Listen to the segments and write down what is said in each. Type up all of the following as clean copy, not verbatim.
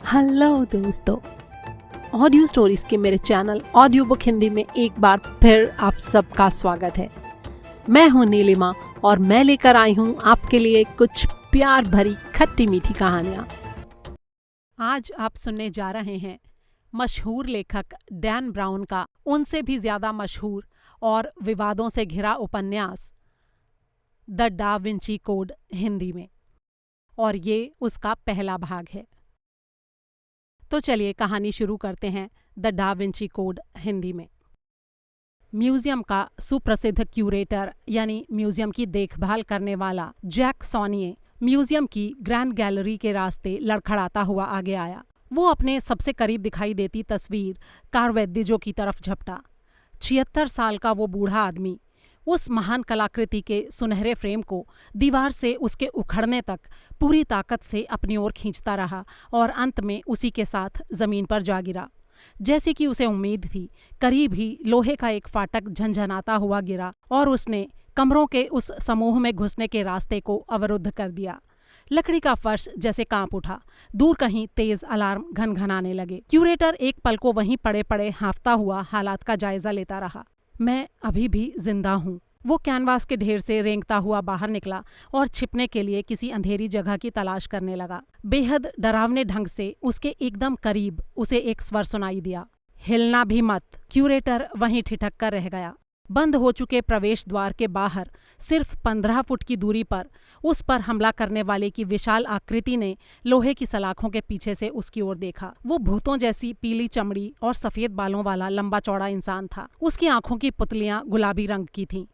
Hello दोस्तों, audio stories के मेरे चैनल ऑडियो बुक हिंदी में एक बार फिर आप सबका स्वागत है। मैं हूं नीलिमा और मैं लेकर आई हूं आपके लिए कुछ प्यार भरी खट्टी मीठी कहानियां। आज आप सुनने जा रहे हैं मशहूर लेखक डैन ब्राउन का उनसे भी ज्यादा मशहूर और विवादों से घिरा उपन्यास the da Vinci code Hindi में, और ये उसका पहला भाग है। तो चलिए कहानी शुरू करते हैं the da Vinci code Hindi में। म्यूजियम का सुप्रसिद्ध क्यूरेटर यानी म्यूजियम की देखभाल करने वाला जैक सॉनिये म्यूजियम की ग्रैंड गैलरी के रास्ते लड़खड़ाता हुआ आगे आया। वो अपने सबसे करीब दिखाई देती तस्वीर कारवेद्दिजो की तरफ झपटा। 76 साल का वो बूढ़ा आदमी उस महान कलाकृति के सुनहरे फ्रेम को दीवार से उसके उखड़ने तक पूरी ताकत से अपनी ओर खींचता रहा और अंत में उसी के साथ जमीन पर जा गिरा। जैसी कि उसे उम्मीद थी, करीब ही लोहे का एक फाटक झनझनाता हुआ गिरा और उसने कमरों के उस समूह में घुसने के रास्ते को अवरुद्ध कर दिया। लकड़ी का फर्श जैसे कांप उठा। दूर कहीं तेज अलार्म घनघनाने लगे। क्यूरेटर एक पल को वहीं पड़े पड़े हाँफता हुआ हालात का जायजा लेता रहा। मैं अभी भी जिंदा हूँ। वो कैनवास के ढेर से रेंगता हुआ बाहर निकला और छिपने के लिए किसी अंधेरी जगह की तलाश करने लगा। बेहद डरावने ढंग से उसके एकदम करीब उसे एक स्वर सुनाई दिया, हिलना भी मत। क्यूरेटर वहीं ठिठक कर रह गया। बंद हो चुके प्रवेश द्वार के बाहर सिर्फ 15 फुट की दूरी पर उस पर हमला करने वाले की विशाल आकृति ने लोहे की सलाखों के पीछे से उसकी ओर देखा। वो भूतों जैसी पीली चमड़ी और सफेद बालों वाला लंबा चौड़ा इंसान था। उसकी आंखों की पुतलियां गुलाबी रंग की थीं।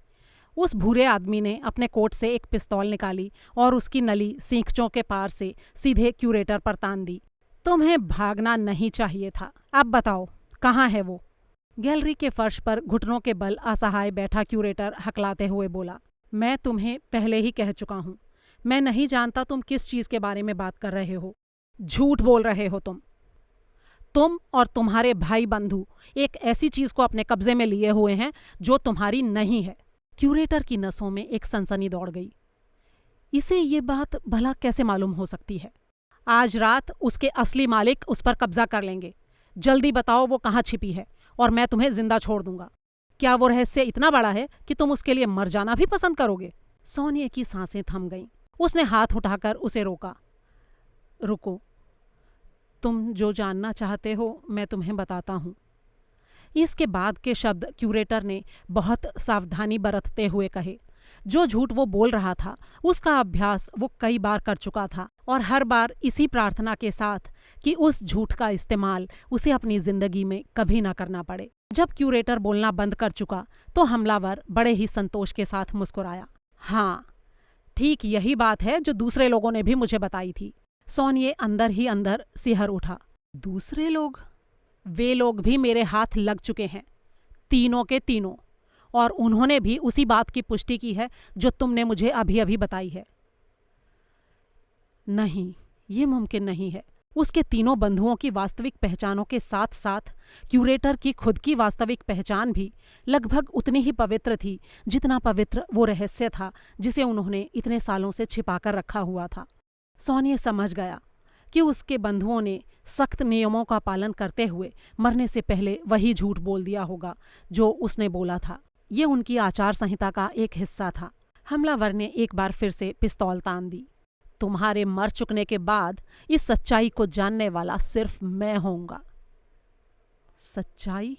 उस भूरे आदमी ने अपने कोट से एक पिस्तौल निकाली और उसकी नली सींखचों के पार से सीधे क्यूरेटर पर तान दी। तुम्हें भागना नहीं चाहिए था। अब बताओ, कहाँ है वो? गैलरी के फर्श पर घुटनों के बल असहाय बैठा क्यूरेटर हकलाते हुए बोला, मैं तुम्हें पहले ही कह चुका हूं, मैं नहीं जानता तुम किस चीज के बारे में बात कर रहे हो। झूठ बोल रहे हो तुम और तुम्हारे भाई बंधु एक ऐसी चीज को अपने कब्जे में लिए हुए हैं जो तुम्हारी नहीं है। क्यूरेटर की नसों में एक सनसनी दौड़ गई। इसे ये बात भला कैसे मालूम हो सकती है? आज रात उसके असली मालिक उस पर कब्जा कर लेंगे। जल्दी बताओ वो कहाँ छिपी है और मैं तुम्हें जिंदा छोड़ दूंगा। क्या वो रहस्य इतना बड़ा है कि तुम उसके लिए मर जाना भी पसंद करोगे? सोनिया की सांसें थम गईं। उसने हाथ उठाकर उसे रोका। रुको, तुम जो जानना चाहते हो मैं तुम्हें बताता हूँ। इसके बाद के शब्द क्यूरेटर ने बहुत सावधानी बरतते हुए कहे। जो झूठ वो बोल रहा था उसका अभ्यास वो कई बार कर चुका था, और हर बार इसी प्रार्थना के साथ कि उस झूठ का इस्तेमाल उसे अपनी जिंदगी में कभी ना करना पड़े। जब क्यूरेटर बोलना बंद कर चुका तो हमलावर बड़े ही संतोष के साथ मुस्कुराया। हाँ, ठीक यही बात है जो दूसरे लोगों ने भी मुझे बताई थी। सोनिये अंदर ही अंदर सिहर उठा। दूसरे लोग? वे लोग भी मेरे हाथ लग चुके हैं, तीनों के तीनों, और उन्होंने भी उसी बात की पुष्टि की है जो तुमने मुझे अभी अभी बताई है। नहीं, ये मुमकिन नहीं है। उसके तीनों बंधुओं की वास्तविक पहचानों के साथ साथ क्यूरेटर की खुद की वास्तविक पहचान भी लगभग उतनी ही पवित्र थी जितना पवित्र वो रहस्य था जिसे उन्होंने इतने सालों से छिपाकर रखा हुआ था। सोनिया समझ गया कि उसके बंधुओं ने सख्त नियमों का पालन करते हुए मरने से पहले वही झूठ बोल दिया होगा जो उसने बोला था। ये उनकी आचार संहिता का एक हिस्सा था। हमलावर ने एक बार फिर से पिस्तौल तान दी। तुम्हारे मर चुकने के बाद इस सच्चाई को जानने वाला सिर्फ मैं होऊंगा। सच्चाई?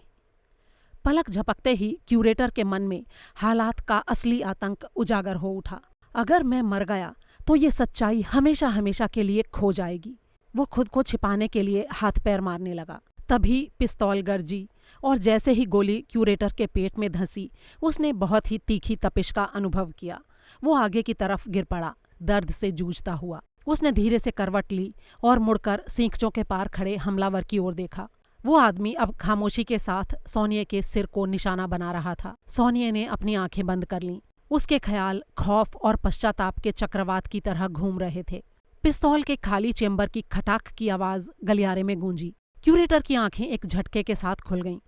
पलक झपकते ही क्यूरेटर के मन में हालात का असली आतंक उजागर हो उठा। अगर मैं मर गया तो ये सच्चाई हमेशा हमेशा के लिए खो जाएगी। वो खुद को छिपाने के लिए हाथ पैर मारने लगा। तभी पिस्तौल गरजी और जैसे ही गोली क्यूरेटर के पेट में धंसी उसने बहुत ही तीखी तपिश का अनुभव किया। वो आगे की तरफ गिर पड़ा, दर्द से जूझता हुआ। उसने धीरे से करवट ली और मुड़कर सींखचों के पार खड़े हमलावर की ओर देखा। वो आदमी अब खामोशी के साथ सोनिया के सिर को निशाना बना रहा था। सोनिया ने अपनी आंखें बंद कर लीं। उसके ख्याल खौफ और पश्चाताप के चक्रवात की तरह घूम रहे थे। पिस्तौल के खाली चेंबर की खटाक की आवाज गलियारे में गूंजी। क्यूरेटर की आंखें एक झटके के साथ खुल गईं।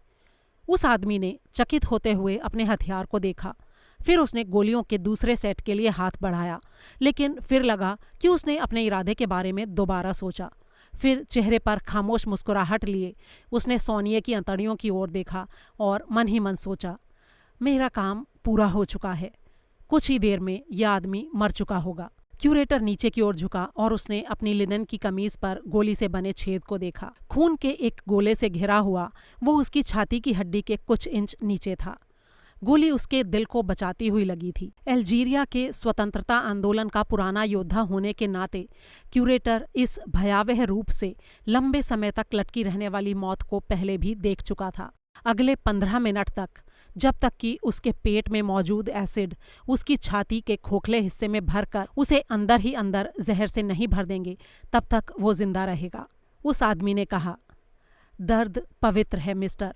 उस आदमी ने चकित होते हुए अपने हथियार को देखा। फिर उसने गोलियों के दूसरे सेट के लिए हाथ बढ़ाया, लेकिन फिर लगा कि उसने अपने इरादे के बारे में दोबारा सोचा। फिर चेहरे पर खामोश मुस्कुराहट लिए उसने सोनिया की अंतड़ियों की ओर देखा और मन ही मन सोचा, मेरा काम पूरा हो चुका है। कुछ ही देर में यह आदमी मर चुका होगा। क्यूरेटर नीचे की ओर झुका और उसने अपनी लिनन की कमीज पर गोली से बने छेद को देखा। खून के एक गोले से घिरा हुआ वो उसकी छाती की हड्डी के कुछ इंच नीचे था। गोली उसके दिल को बचाती हुई लगी थी। अल्जीरिया के स्वतंत्रता आंदोलन का पुराना योद्धा होने के नाते क्यूरेटर इस भयावह रूप से लंबे समय तक लटकी रहने वाली मौत को पहले भी देख चुका था। अगले 15 मिनट तक, जब तक कि उसके पेट में मौजूद एसिड उसकी छाती के खोखले हिस्से में भरकर उसे अंदर ही अंदर जहर से नहीं भर देंगे, तब तक वो जिंदा रहेगा। उस आदमी ने कहा, दर्द पवित्र है मिस्टर,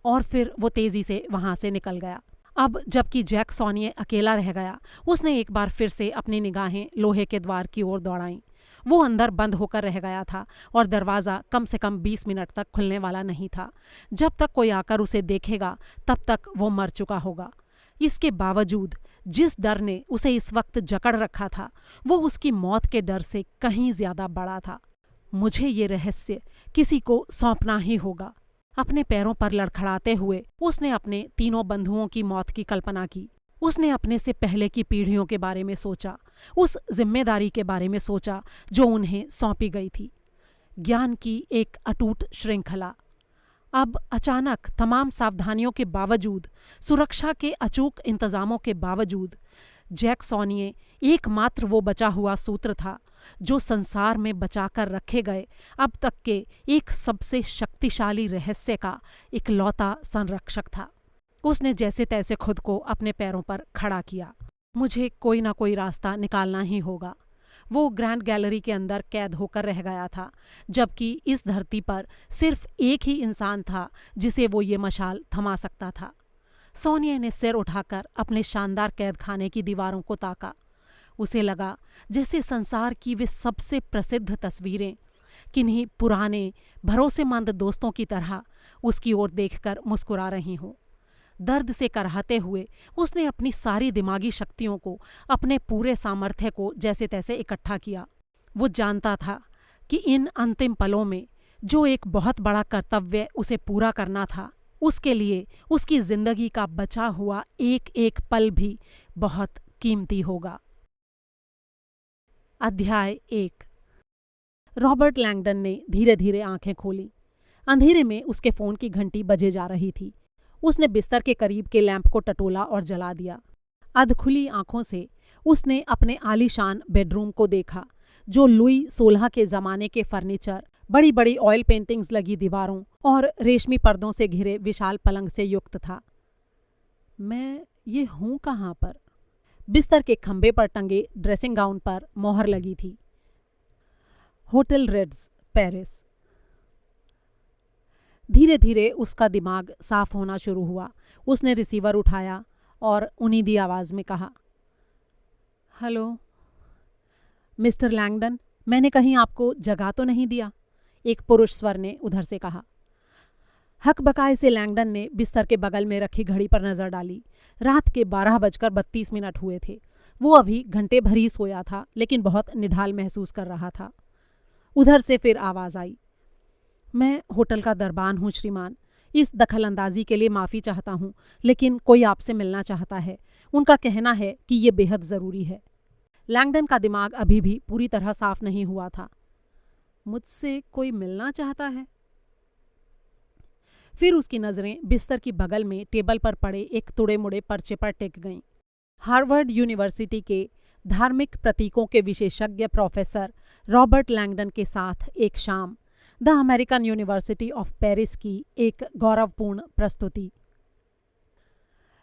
और फिर वो तेजी से वहां से निकल गया। अब जबकि जैक सोनिया अकेला रह गया, उसने एक बार फिर से अपनी निगाहें लोहे के द्वार की ओर दौड़ाईं। वो अंदर बंद होकर रह गया था और दरवाज़ा कम से कम 20 मिनट तक खुलने वाला नहीं था। जब तक कोई आकर उसे देखेगा तब तक वो मर चुका होगा। इसके बावजूद जिस डर ने उसे इस वक्त जकड़ रखा था वो उसकी मौत के डर से कहीं ज्यादा बड़ा था। मुझे ये रहस्य किसी को सौंपना ही होगा। अपने पैरों पर लड़खड़ाते हुए उसने अपने तीनों बंधुओं की मौत की कल्पना की। उसने अपने से पहले की पीढ़ियों के बारे में सोचा, उस जिम्मेदारी के बारे में सोचा जो उन्हें सौंपी गई थी, ज्ञान की एक अटूट श्रृंखला। अब अचानक तमाम सावधानियों के बावजूद, सुरक्षा के अचूक इंतजामों के बावजूद, जैक सोनिया एकमात्र वो बचा हुआ सूत्र था जो संसार में बचाकर रखे गए अब तक के एक सबसे शक्तिशाली रहस्य का इकलौता संरक्षक था। उसने जैसे तैसे खुद को अपने पैरों पर खड़ा किया। मुझे कोई ना कोई रास्ता निकालना ही होगा। वो ग्रैंड गैलरी के अंदर कैद होकर रह गया था, जबकि इस धरती पर सिर्फ एक ही इंसान था जिसे वो ये मशाल थमा सकता था। सोनिया ने सिर उठाकर अपने शानदार कैद खाने की दीवारों को ताका। उसे लगा जैसे संसार की वे सबसे प्रसिद्ध तस्वीरें किन्हीं पुराने भरोसेमंद दोस्तों की तरह उसकी ओर देखकर मुस्कुरा रही हों। दर्द से कराहते हुए उसने अपनी सारी दिमागी शक्तियों को, अपने पूरे सामर्थ्य को जैसे तैसे इकट्ठा किया। वो जानता था कि इन अंतिम पलों में जो एक बहुत बड़ा कर्तव्य उसे पूरा करना था, उसके लिए उसकी जिंदगी का बचा हुआ एक एक पल भी बहुत कीमती होगा। अध्याय 1। रॉबर्ट लैंगडन ने धीरे धीरे आंखें खोली। अंधेरे में उसके फोन की घंटी बजे जा रही थी। उसने बिस्तर के करीब के लैंप को टटोला और जला दिया। अधखुली आंखों से उसने अपने आलीशान बेडरूम को देखा, जो लुई 16 के ज़माने के फर्नीचर, बड़ी बड़ी ऑयल पेंटिंग्स लगी दीवारों और रेशमी पर्दों से घिरे विशाल पलंग से युक्त था। मैं ये हूँ कहाँ पर? बिस्तर के खंभे पर टंगे ड्रेसिंग गाउन पर मोहर लगी थी, होटल रेड्स, पेरिस। धीरे धीरे उसका दिमाग साफ होना शुरू हुआ। उसने रिसीवर उठाया और उनीदी आवाज़ में कहा, हेलो मिस्टर लैंगडन, मैंने कहीं आपको जगा तो नहीं दिया? एक पुरुष स्वर ने उधर से कहा। हकबकाए से लैंगडन ने बिस्तर के बगल में रखी घड़ी पर नजर डाली। रात के 12:32 हुए थे। वो अभी घंटे भर ही सोया था, लेकिन बहुत निढाल महसूस कर रहा था। उधर से फिर आवाज़ आई, मैं होटल का दरबान हूँ श्रीमान। इस दखलंदाजी के लिए माफ़ी चाहता हूँ, लेकिन कोई आपसे मिलना चाहता है। उनका कहना है कि ये बेहद ज़रूरी है। लैंगडन का दिमाग अभी भी पूरी तरह साफ नहीं हुआ था। मुझसे कोई मिलना चाहता है? फिर उसकी नज़रें बिस्तर की बगल में टेबल पर पड़े एक तुड़े मुड़े पर्चे पर टिक गईं। हार्वर्ड यूनिवर्सिटी के धार्मिक प्रतीकों के विशेषज्ञ प्रोफेसर रॉबर्ट लैंगडन के साथ एक शाम, the American university of Paris की एक गौरवपूर्ण प्रस्तुति।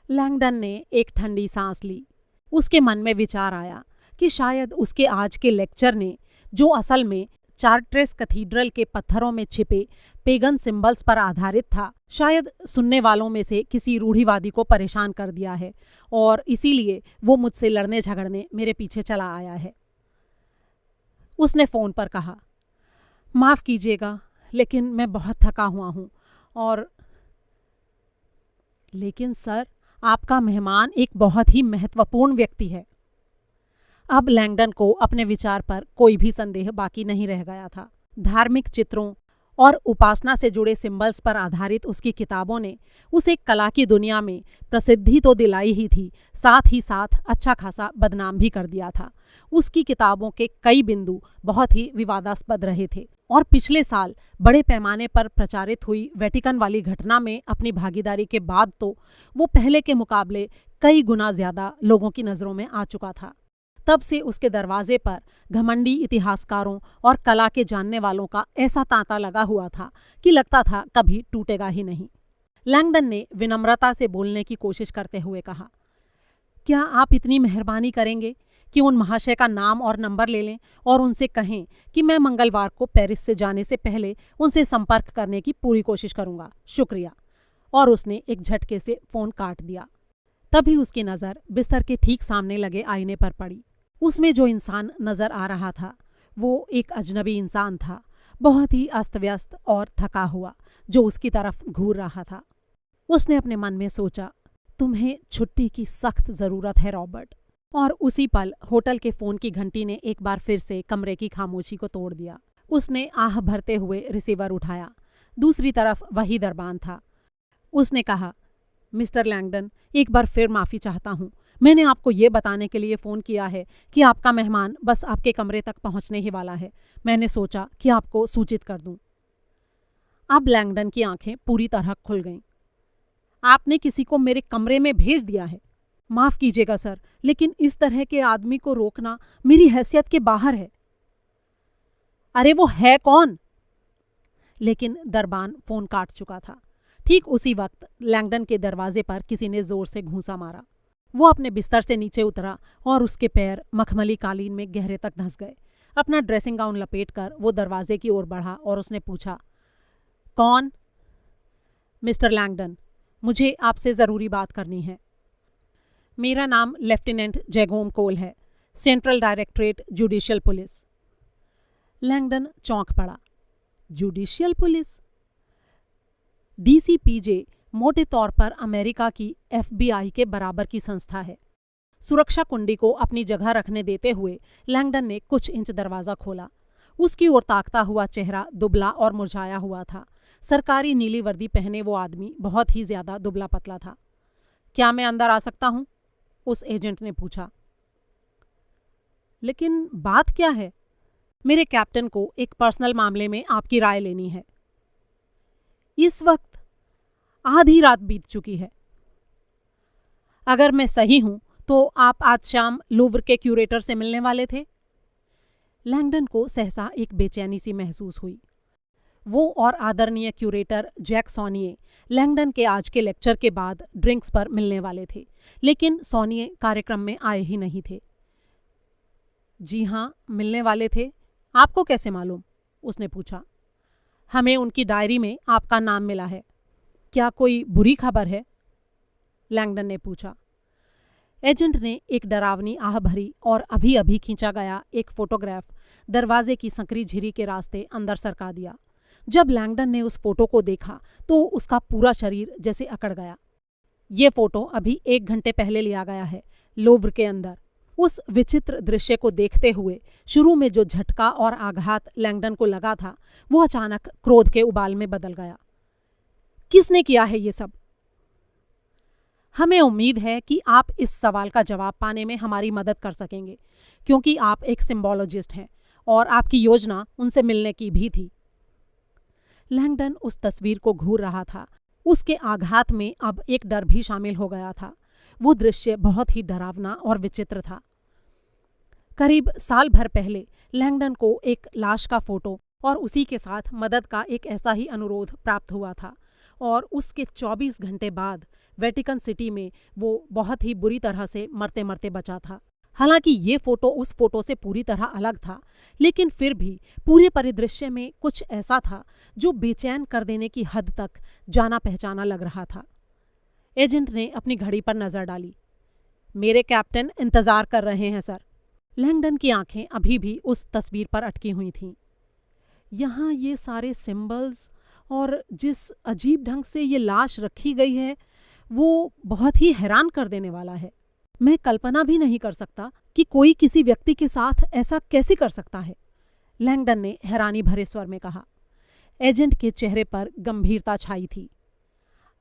लैंगडन ने एक ठंडी सांस ली। उसके मन में विचार आया कि शायद उसके आज के लेक्चर ने, जो असल में चार्ट्रेस कैथीड्रल के पत्थरों में छिपे पेगन सिंबल्स पर आधारित था, शायद सुनने वालों में से किसी रूढ़िवादी को परेशान कर दिया है और इसीलिए वो मुझसे लड़ने झगड़ने मेरे पीछे चला आया है। उसने फ़ोन पर कहा, माफ़ कीजिएगा, लेकिन मैं बहुत थका हुआ हूँ और लेकिन सर, आपका मेहमान एक बहुत ही महत्वपूर्ण व्यक्ति है। अब लैंगडन को अपने विचार पर कोई भी संदेह बाकी नहीं रह गया था। धार्मिक चित्रों और उपासना से जुड़े सिंबल्स पर आधारित उसकी किताबों ने उसे कला की दुनिया में प्रसिद्धि तो दिलाई ही थी, साथ ही साथ अच्छा खासा बदनाम भी कर दिया था। उसकी किताबों के कई बिंदु बहुत ही विवादास्पद रहे थे और पिछले साल बड़े पैमाने पर प्रचारित हुई वेटिकन वाली घटना में अपनी भागीदारी के बाद तो वो पहले के मुकाबले कई गुना ज्यादा लोगों की नज़रों में आ चुका था। तब से उसके दरवाजे पर घमंडी इतिहासकारों और कला के जानने वालों का ऐसा तांता लगा हुआ था कि लगता था कभी टूटेगा ही नहीं। लैंगडन ने विनम्रता से बोलने की कोशिश करते हुए कहा, क्या आप इतनी मेहरबानी करेंगे कि उन महाशय का नाम और नंबर ले लें और उनसे कहें कि मैं मंगलवार को पेरिस से जाने से पहले उनसे संपर्क करने की पूरी कोशिश करूंगा, शुक्रिया। और उसने एक झटके से फोन काट दिया। तभी उसकी नज़र बिस्तर के ठीक सामने लगे आईने पर पड़ी। उसमें जो इंसान नजर आ रहा था वो एक अजनबी इंसान था, बहुत ही अस्त व्यस्त और थका हुआ, जो उसकी तरफ घूर रहा था। उसने अपने मन में सोचा, तुम्हें छुट्टी की सख्त जरूरत है रॉबर्ट। और उसी पल होटल के फोन की घंटी ने एक बार फिर से कमरे की खामोशी को तोड़ दिया। उसने आह भरते हुए रिसीवर उठाया। दूसरी तरफ वही दरबान था। उसने कहा, मिस्टर लैंगडन, एक बार फिर माफ़ी चाहता हूँ। मैंने आपको ये बताने के लिए फ़ोन किया है कि आपका मेहमान बस आपके कमरे तक पहुँचने ही वाला है। मैंने सोचा कि आपको सूचित कर दूँ। अब लैंगडन की आंखें पूरी तरह खुल गईं। आपने किसी को मेरे कमरे में भेज दिया है? माफ़ कीजिएगा सर, लेकिन इस तरह के आदमी को रोकना मेरी हैसियत के बाहर है। अरे वो है कौन? लेकिन दरबान फ़ोन काट चुका था। ठीक उसी वक्त लैंगडन के दरवाजे पर किसी ने जोर से घूंसा मारा। वो अपने बिस्तर से नीचे उतरा और उसके पैर मखमली कालीन में गहरे तक धंस गए। अपना ड्रेसिंग गाउन लपेटकर वो दरवाजे की ओर बढ़ा और उसने पूछा, कौन? मिस्टर लैंगडन, मुझे आपसे ज़रूरी बात करनी है। मेरा नाम लेफ्टिनेंट जैगोम कोल है, central directorate judicial police. Langdon चौंक पड़ा। Judicial police? डीसीपीजे मोटे तौर पर अमेरिका की FBI के बराबर की संस्था है। सुरक्षा कुंडी को अपनी जगह रखने देते हुए लैंगडन ने कुछ इंच दरवाज़ा खोला। उसकी ओर ताकता हुआ चेहरा दुबला और मुरझाया हुआ था। सरकारी नीली वर्दी पहने वो आदमी बहुत ही ज्यादा दुबला पतला था। क्या मैं अंदर आ सकता हूँ? उस एजेंट ने पूछा। लेकिन बात क्या है? मेरे कैप्टन को एक पर्सनल मामले में आपकी राय लेनी है। इस वक्त आधी रात बीत चुकी है। अगर मैं सही हूं तो आप आज शाम लूव्र के क्यूरेटर से मिलने वाले थे। लैंगडन को सहसा एक बेचैनी सी महसूस हुई। वो और आदरणीय क्यूरेटर जैक सोनिये लैंगडन के आज के लेक्चर के बाद ड्रिंक्स पर मिलने वाले थे, लेकिन सोनिये कार्यक्रम में आए ही नहीं थे। जी हाँ, मिलने वाले थे। आपको कैसे मालूम? उसने पूछा। हमें उनकी डायरी में आपका नाम मिला है। क्या कोई बुरी खबर है? लैंगडन ने पूछा। एजेंट ने एक डरावनी आह भरी और अभी अभी खींचा गया एक फोटोग्राफ दरवाजे की संकरी झिरी के रास्ते अंदर सरका दिया। जब लैंगडन ने उस फोटो को देखा तो उसका पूरा शरीर जैसे अकड़ गया। ये फोटो अभी 1 घंटे पहले लिया गया है, लूव्र के अंदर। उस विचित्र दृश्य को देखते हुए शुरू में जो झटका और आघात लैंगडन को लगा था वो अचानक क्रोध के उबाल में बदल गया। किसने किया है ये सब? हमें उम्मीद है कि आप इस सवाल का जवाब पाने में हमारी मदद कर सकेंगे, क्योंकि आप एक सिंबोलॉजिस्ट हैं और आपकी योजना उनसे मिलने की भी थी। लैंगडन उस तस्वीर को घूर रहा था। उसके आघात में अब एक डर भी शामिल हो गया था। वो दृश्य बहुत ही डरावना और विचित्र था। करीब साल भर पहले लैंगडन को एक लाश का फोटो और उसी के साथ मदद का एक ऐसा ही अनुरोध प्राप्त हुआ था, और उसके 24 घंटे बाद वेटिकन सिटी में वो बहुत ही बुरी तरह से मरते मरते बचा था। हालांकि ये फोटो उस फोटो से पूरी तरह अलग था, लेकिन फिर भी पूरे परिदृश्य में कुछ ऐसा था जो बेचैन कर देने की हद तक जाना पहचाना लग रहा था। एजेंट ने अपनी घड़ी पर नजर डाली। मेरे कैप्टन इंतजार कर रहे हैं सर। लैंगडन की आंखें अभी भी उस तस्वीर पर अटकी हुई थीं। यहाँ ये सारे सिंबल्स और जिस अजीब ढंग से ये लाश रखी गई है वो बहुत ही हैरान कर देने वाला है। मैं कल्पना भी नहीं कर सकता कि कोई किसी व्यक्ति के साथ ऐसा कैसे कर सकता है। लैंगडन ने हैरानी भरे स्वर में कहा। एजेंट के चेहरे पर गंभीरता छाई थी।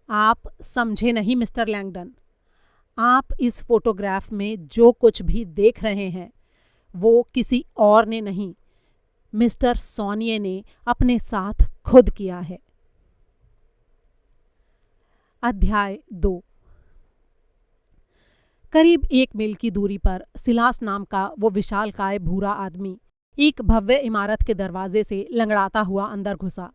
आप समझे नहीं मिस्टर लैंगडन, आप इस फोटोग्राफ में जो कुछ भी देख रहे हैं वो किसी और ने नहीं, मिस्टर सोनिये ने अपने साथ खुद किया है। अध्याय 2। करीब 1 मील की दूरी पर सिलास नाम का वो विशालकाय भूरा आदमी एक भव्य इमारत के दरवाजे से लंगड़ाता हुआ अंदर घुसा।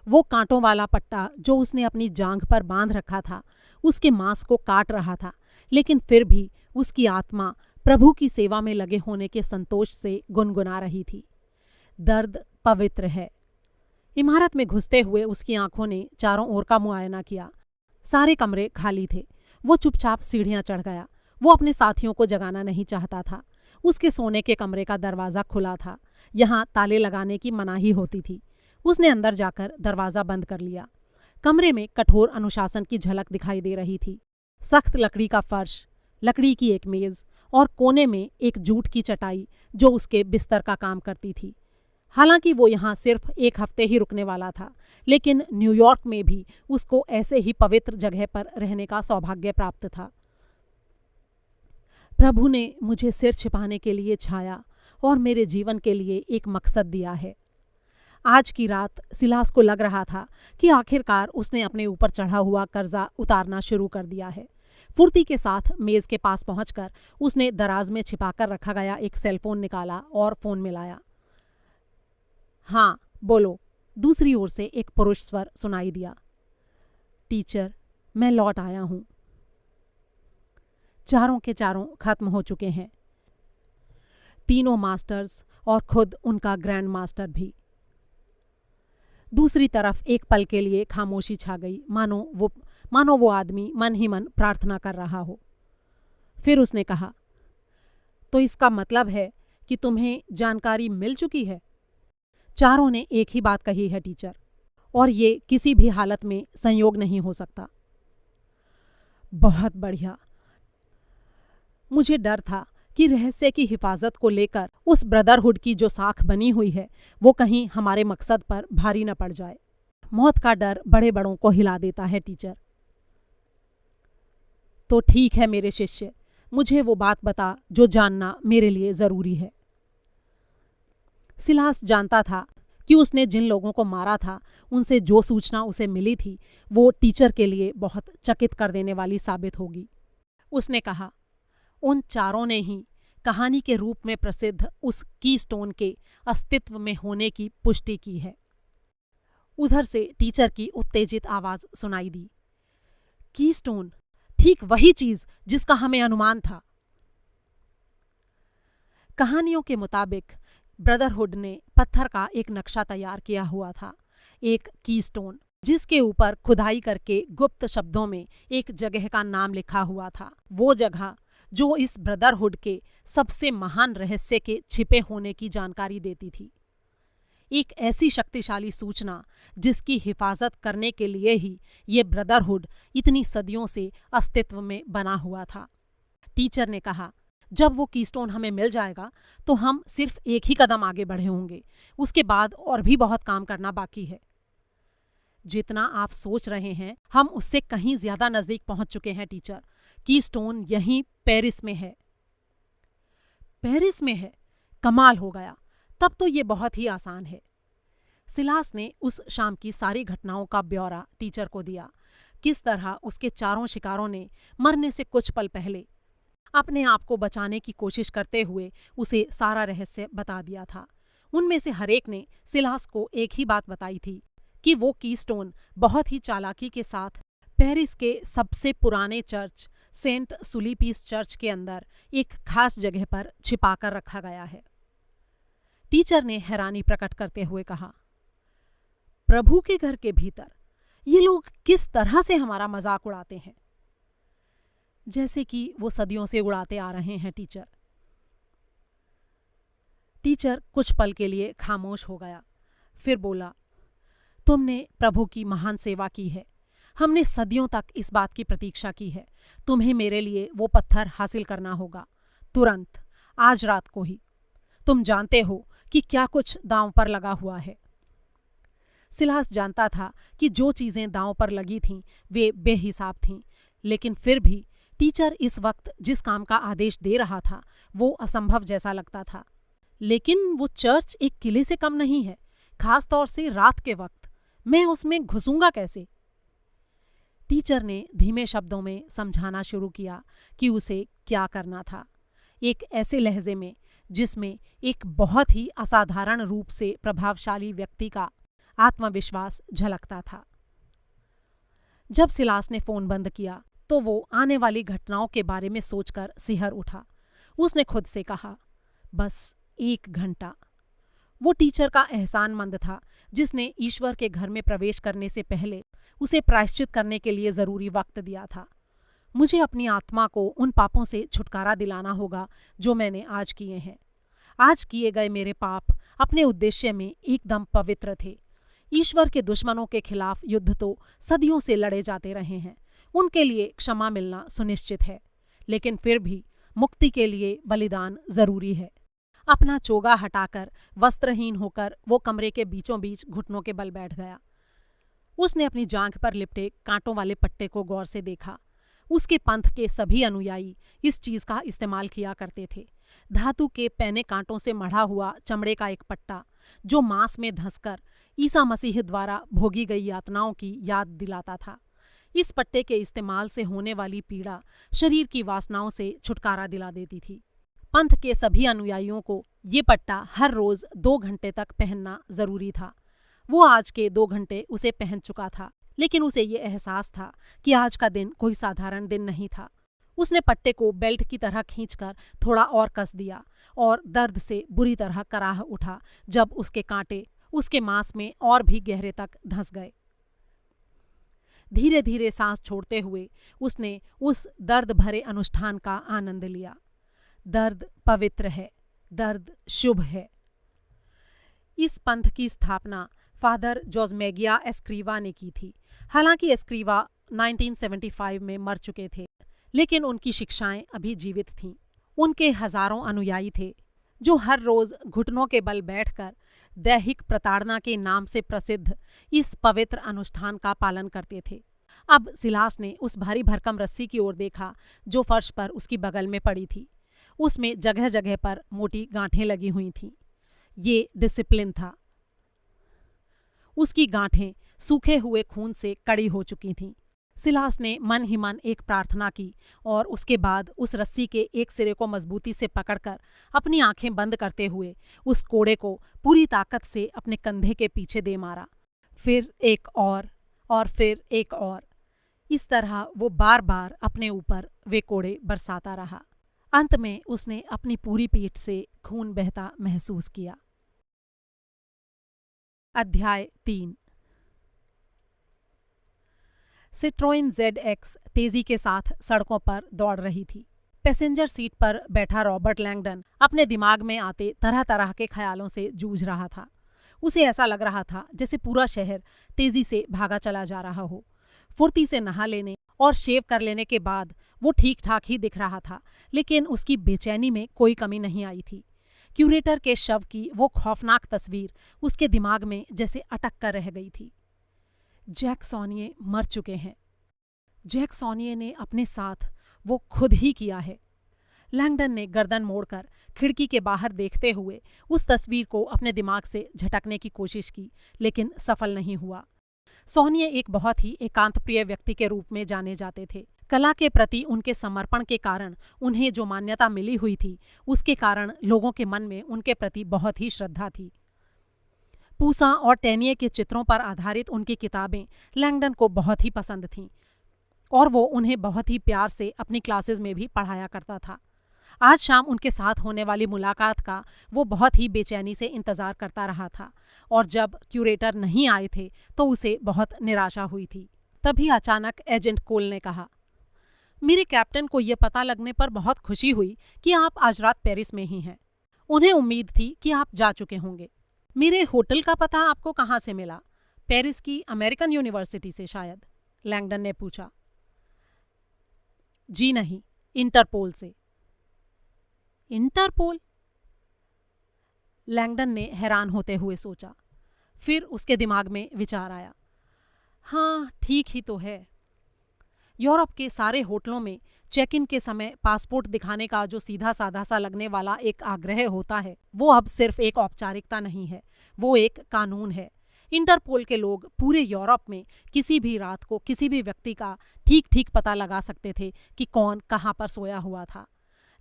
वो कांटों वाला पट्टा जो उसने अपनी जांघ पर बांध रखा था उसके मांस को काट रहा था, लेकिन फिर भी उसकी आत्मा प्रभु की सेवा में लगे होने के संतोष से गुनगुना रही थी। दर्द पवित्र है। इमारत में घुसते हुए उसकी आंखों ने चारों ओर का मुआयना किया। सारे कमरे खाली थे। वो चुपचाप सीढ़ियां चढ़ गया। वो अपने साथियों को जगाना नहीं चाहता था। उसके सोने के कमरे का दरवाज़ा खुला था। यहाँ ताले लगाने की मनाही होती थी। उसने अंदर जाकर दरवाज़ा बंद कर लिया। कमरे में कठोर अनुशासन की झलक दिखाई दे रही थी। सख्त लकड़ी का फर्श, लकड़ी की एक मेज़ और कोने में एक जूट की चटाई जो उसके बिस्तर का काम करती थी। हालांकि वो यहाँ सिर्फ 1 हफ्ते ही रुकने वाला था, लेकिन न्यूयॉर्क में भी उसको ऐसे ही पवित्र जगह पर रहने का सौभाग्य प्राप्त था। प्रभु ने मुझे सिर छिपाने के लिए छाया और मेरे जीवन के लिए एक मकसद दिया है। आज की रात सिलास को लग रहा था कि आखिरकार उसने अपने ऊपर चढ़ा हुआ कर्जा उतारना शुरू कर दिया है। फुर्ती के साथ मेज़ के पास पहुंचकर उसने दराज में छिपाकर रखा गया एक सेलफोन निकाला और फ़ोन मिलाया। हाँ बोलो, दूसरी ओर से एक पुरुष स्वर सुनाई दिया। टीचर, मैं लौट आया हूं। चारों के चारों खत्म हो चुके हैं, तीनों मास्टर्स और खुद उनका ग्रैंड मास्टर भी। दूसरी तरफ एक पल के लिए खामोशी छा गई, मानो वो आदमी मन ही मन प्रार्थना कर रहा हो। फिर उसने कहा, तो इसका मतलब है कि तुम्हें जानकारी मिल चुकी है? चारों ने एक ही बात कही है टीचर, और ये किसी भी हालत में संयोग नहीं हो सकता। बहुत बढ़िया। मुझे डर था कि रहस्य की हिफाजत को लेकर उस ब्रदरहुड की जो साख बनी हुई है वो कहीं हमारे मकसद पर भारी न पड़ जाए। मौत का डर बड़े बड़ों को हिला देता है टीचर। तो ठीक है मेरे शिष्य, मुझे वो बात बता जो जानना मेरे लिए ज़रूरी है। सिलास जानता था कि उसने जिन लोगों को मारा था उनसे जो सूचना उसे मिली थी वो टीचर के लिए बहुत चकित कर देने वाली साबित होगी। उसने कहा, उन चारों ने ही कहानी के रूप में प्रसिद्ध उस कीस्टोन के अस्तित्व में होने की पुष्टि की है। उधर से टीचर की उत्तेजित आवाज सुनाई दी। कीस्टोन, ठीक वही चीज जिसका हमें अनुमान था। कहानियों के मुताबिक ब्रदरहुड ने पत्थर का एक नक्शा तैयार किया हुआ था, एक कीस्टोन जिसके ऊपर खुदाई करके गुप्त शब्दों में एक जगह का नाम लिखा हुआ था। वो जगह जो इस ब्रदरहुड के सबसे महान रहस्य के छिपे होने की जानकारी देती थी। एक ऐसी शक्तिशाली सूचना जिसकी हिफाजत करने के लिए ही ये ब्रदरहुड इतनी सदियों से अस्तित्व में बना हुआ था। टीचर ने कहा, जब वो कीस्टोन हमें मिल जाएगा तो हम सिर्फ एक ही कदम आगे बढ़े होंगे। उसके बाद और भी बहुत काम करना बाकी है। जितना आप सोच रहे हैं हम उससे कहीं ज्यादा नजदीक पहुंच चुके हैं टीचर। कीस्टोन यहीं पेरिस में है। पेरिस में है? कमाल हो गया। तब तो ये बहुत ही आसान है। सिलास ने उस शाम की सारी घटनाओं का ब्यौरा टीचर को दिया। किस तरह उसके चारों शिकारों ने मरने से कुछ पल पहले अपने आप को बचाने की कोशिश करते हुए उसे सारा रहस्य बता दिया था। उनमें से हर एक ने सिलास को एक ही बात बताई थी कि वो कीस्टोन बहुत ही चालाकी के साथ पेरिस के सबसे पुराने चर्च सेंट सुलीपीस चर्च के अंदर एक खास जगह पर छिपा कर रखा गया है। टीचर ने हैरानी प्रकट करते हुए कहा, प्रभु के घर के भीतर ये लोग किस तरह से हमारा मजाक उड़ाते हैं? जैसे कि वो सदियों से उड़ाते आ रहे हैं टीचर। टीचर कुछ पल के लिए खामोश हो गया, फिर बोला, तुमने प्रभु की महान सेवा की है। हमने सदियों तक इस बात की प्रतीक्षा की है। तुम्हें मेरे लिए वो पत्थर हासिल करना होगा, तुरंत, आज रात को ही। तुम जानते हो कि क्या कुछ दांव पर लगा हुआ है। सिलास जानता था कि जो चीजें दांव पर लगी थीं वे बेहिसाब थीं, लेकिन फिर भी टीचर इस वक्त जिस काम का आदेश दे रहा था वो असंभव जैसा लगता था। लेकिन वो चर्च एक किले से कम नहीं है, खास तौर से रात के वक्त। मैं उसमें घुसूंगा कैसे? टीचर ने धीमे शब्दों में समझाना शुरू किया कि उसे क्या करना था, एक ऐसे लहजे में जिसमें एक बहुत ही असाधारण रूप से प्रभावशाली व्यक्ति का आत्मविश्वास झलकता था। जब सिलास ने फोन बंद किया तो वो आने वाली घटनाओं के बारे में सोचकर सिहर उठा। उसने खुद से कहा, बस 1 घंटा। वो टीचर का एहसानमंद था जिसने ईश्वर के घर में प्रवेश करने से पहले उसे प्रायश्चित करने के लिए जरूरी वक्त दिया था। मुझे अपनी आत्मा को उन पापों से छुटकारा दिलाना होगा जो मैंने आज किए हैं। आज किए गए मेरे पाप अपने उद्देश्य में एकदम पवित्र थे। ईश्वर के दुश्मनों के खिलाफ युद्ध तो सदियों से लड़े जाते रहे हैं, उनके लिए क्षमा मिलना सुनिश्चित है, लेकिन फिर भी मुक्ति के लिए बलिदान जरूरी है। अपना चोगा हटाकर वस्त्रहीन होकर वो कमरे के बीचों बीच घुटनों के बल बैठ गया। उसने अपनी जांघ पर लिपटे कांटों वाले पट्टे को गौर से देखा। उसके पंथ के सभी अनुयायी इस चीज का इस्तेमाल किया करते थे। धातु के पैने कांटों से मढ़ा हुआ चमड़े का एक पट्टा जो मांस में धंसकर ईसा मसीह द्वारा भोगी गई यातनाओं की याद दिलाता था। इस पट्टे के इस्तेमाल से होने वाली पीड़ा शरीर की वासनाओं से छुटकारा दिला देती थी। पंथ के सभी अनुयायियों को ये पट्टा हर रोज 2 घंटे तक पहनना जरूरी था। वो आज के 2 घंटे उसे पहन चुका था, लेकिन उसे ये एहसास था कि आज का दिन कोई साधारण दिन नहीं था। उसने पट्टे को बेल्ट की तरह खींचकर थोड़ा और कस दिया और दर्द से बुरी तरह कराह उठा जब उसके कांटे उसके मांस में और भी गहरे तक धंस गए। धीरे धीरे सांस छोड़ते हुए उसने उस दर्द भरे अनुष्ठान का आनंद लिया। दर्द पवित्र है, दर्द शुभ है। इस पंथ की स्थापना फादर जोसमेगिया एस्क्रीवा ने की थी। हालांकि एस्क्रीवा 1975 में मर चुके थे, लेकिन उनकी शिक्षाएं अभी जीवित थीं। उनके हजारों अनुयायी थे जो हर रोज घुटनों के बल बैठकर दैहिक प्रताड़ना के नाम से प्रसिद्ध इस पवित्र अनुष्ठान का पालन करते थे। अब सिलास ने उस भारी भरकम रस्सी की ओर देखा जो फर्श पर उसकी बगल में पड़ी थी। उसमें जगह जगह पर मोटी गांठें लगी हुई थीं। ये डिसिप्लिन था। उसकी गांठें सूखे हुए खून से कड़ी हो चुकी थीं। सिलास ने मन ही मन एक प्रार्थना की और उसके बाद उस रस्सी के एक सिरे को मजबूती से पकड़कर अपनी आंखें बंद करते हुए उस कोड़े को पूरी ताकत से अपने कंधे के पीछे दे मारा। फिर एक और फिर एक और। इस तरह वो बार बार अपने ऊपर वे कोड़े बरसाता रहा। अंत में उसने अपनी पूरी पीठ से खून बहता महसूस किया। अध्याय 3। सिट्रोइन ZX तेजी के साथ सड़कों पर दौड़ रही थी। पैसेंजर सीट पर बैठा रॉबर्ट लैंगडन अपने दिमाग में आते तरह तरह के ख्यालों से जूझ रहा था। उसे ऐसा लग रहा था जैसे पूरा शहर तेजी से भागा चला जा रहा हो। फुर्ती से नहा लेने और शेव कर लेने के बाद वो ठीक ठाक ही दिख रहा था, लेकिन उसकी बेचैनी में कोई कमी नहीं आई थी। क्यूरेटर के शव की वो खौफनाक तस्वीर उसके दिमाग में जैसे अटक कर रह गई थी। जैक सॉनिये मर चुके हैं। जैक सॉनिये ने अपने साथ वो खुद ही किया है। लैंगडन ने गर्दन मोड़कर खिड़की के बाहर देखते हुए उस तस्वीर को अपने दिमाग से झटकने की कोशिश की, लेकिन सफल नहीं हुआ। सॉनिये एक बहुत ही एकांतप्रिय व्यक्ति के रूप में जाने जाते थे। कला के प्रति उनके समर्पण के कारण उन्हें जो मान्यता मिली हुई थी, उसके कारण लोगों के मन में उनके प्रति बहुत ही श्रद्धा थी। पूसा और टैनिये के चित्रों पर आधारित उनकी किताबें लैंगडन को बहुत ही पसंद थीं और वो उन्हें बहुत ही प्यार से अपनी क्लासेस में भी पढ़ाया करता था। आज शाम उनके साथ होने वाली मुलाकात का वो बहुत ही बेचैनी से इंतजार करता रहा था और जब क्यूरेटर नहीं आए थे तो उसे बहुत निराशा हुई थी। तभी अचानक एजेंट कोल ने कहा, मेरे कैप्टन को यह पता लगने पर बहुत खुशी हुई कि आप आज रात पेरिस में ही हैं। उन्हें उम्मीद थी कि आप जा चुके होंगे। मेरे होटल का पता आपको कहाँ से मिला? पेरिस की अमेरिकन यूनिवर्सिटी से शायद? लैंगडन ने पूछा। जी नहीं, इंटरपोल से। इंटरपोल? लैंगडन ने हैरान होते हुए सोचा। फिर उसके दिमाग में विचार आया, हाँ ठीक ही तो है। यूरोप के सारे होटलों में चेक इन के समय पासपोर्ट दिखाने का जो सीधा साधा सा लगने वाला एक आग्रह होता है, वो अब सिर्फ एक औपचारिकता नहीं है, वो एक कानून है। इंटरपोल के लोग पूरे यूरोप में किसी भी रात को किसी भी व्यक्ति का ठीक ठीक पता लगा सकते थे कि कौन कहाँ पर सोया हुआ था।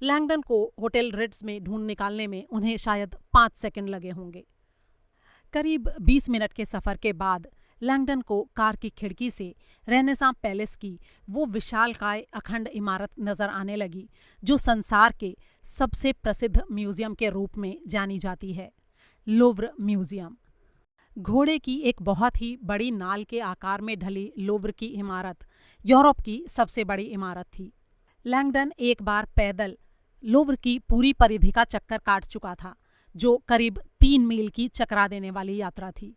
लैंगडन को होटल रिट्ज में ढूंढ निकालने में उन्हें शायद 5 सेकंड लगे होंगे। करीब 20 मिनट के सफ़र के बाद लैंगडन को कार की खिड़की से रेनेसां पैलेस की वो विशालकाय अखंड इमारत नज़र आने लगी जो संसार के सबसे प्रसिद्ध म्यूजियम के रूप में जानी जाती है, लूव्र म्यूजियम। घोड़े की एक बहुत ही बड़ी नाल के आकार में ढली लूव्र की इमारत यूरोप की सबसे बड़ी इमारत थी। लैंगडन एक बार पैदल लूव्र की पूरी परिधि का चक्कर काट चुका था, जो करीब 3 मील की चकरा देने वाली यात्रा थी।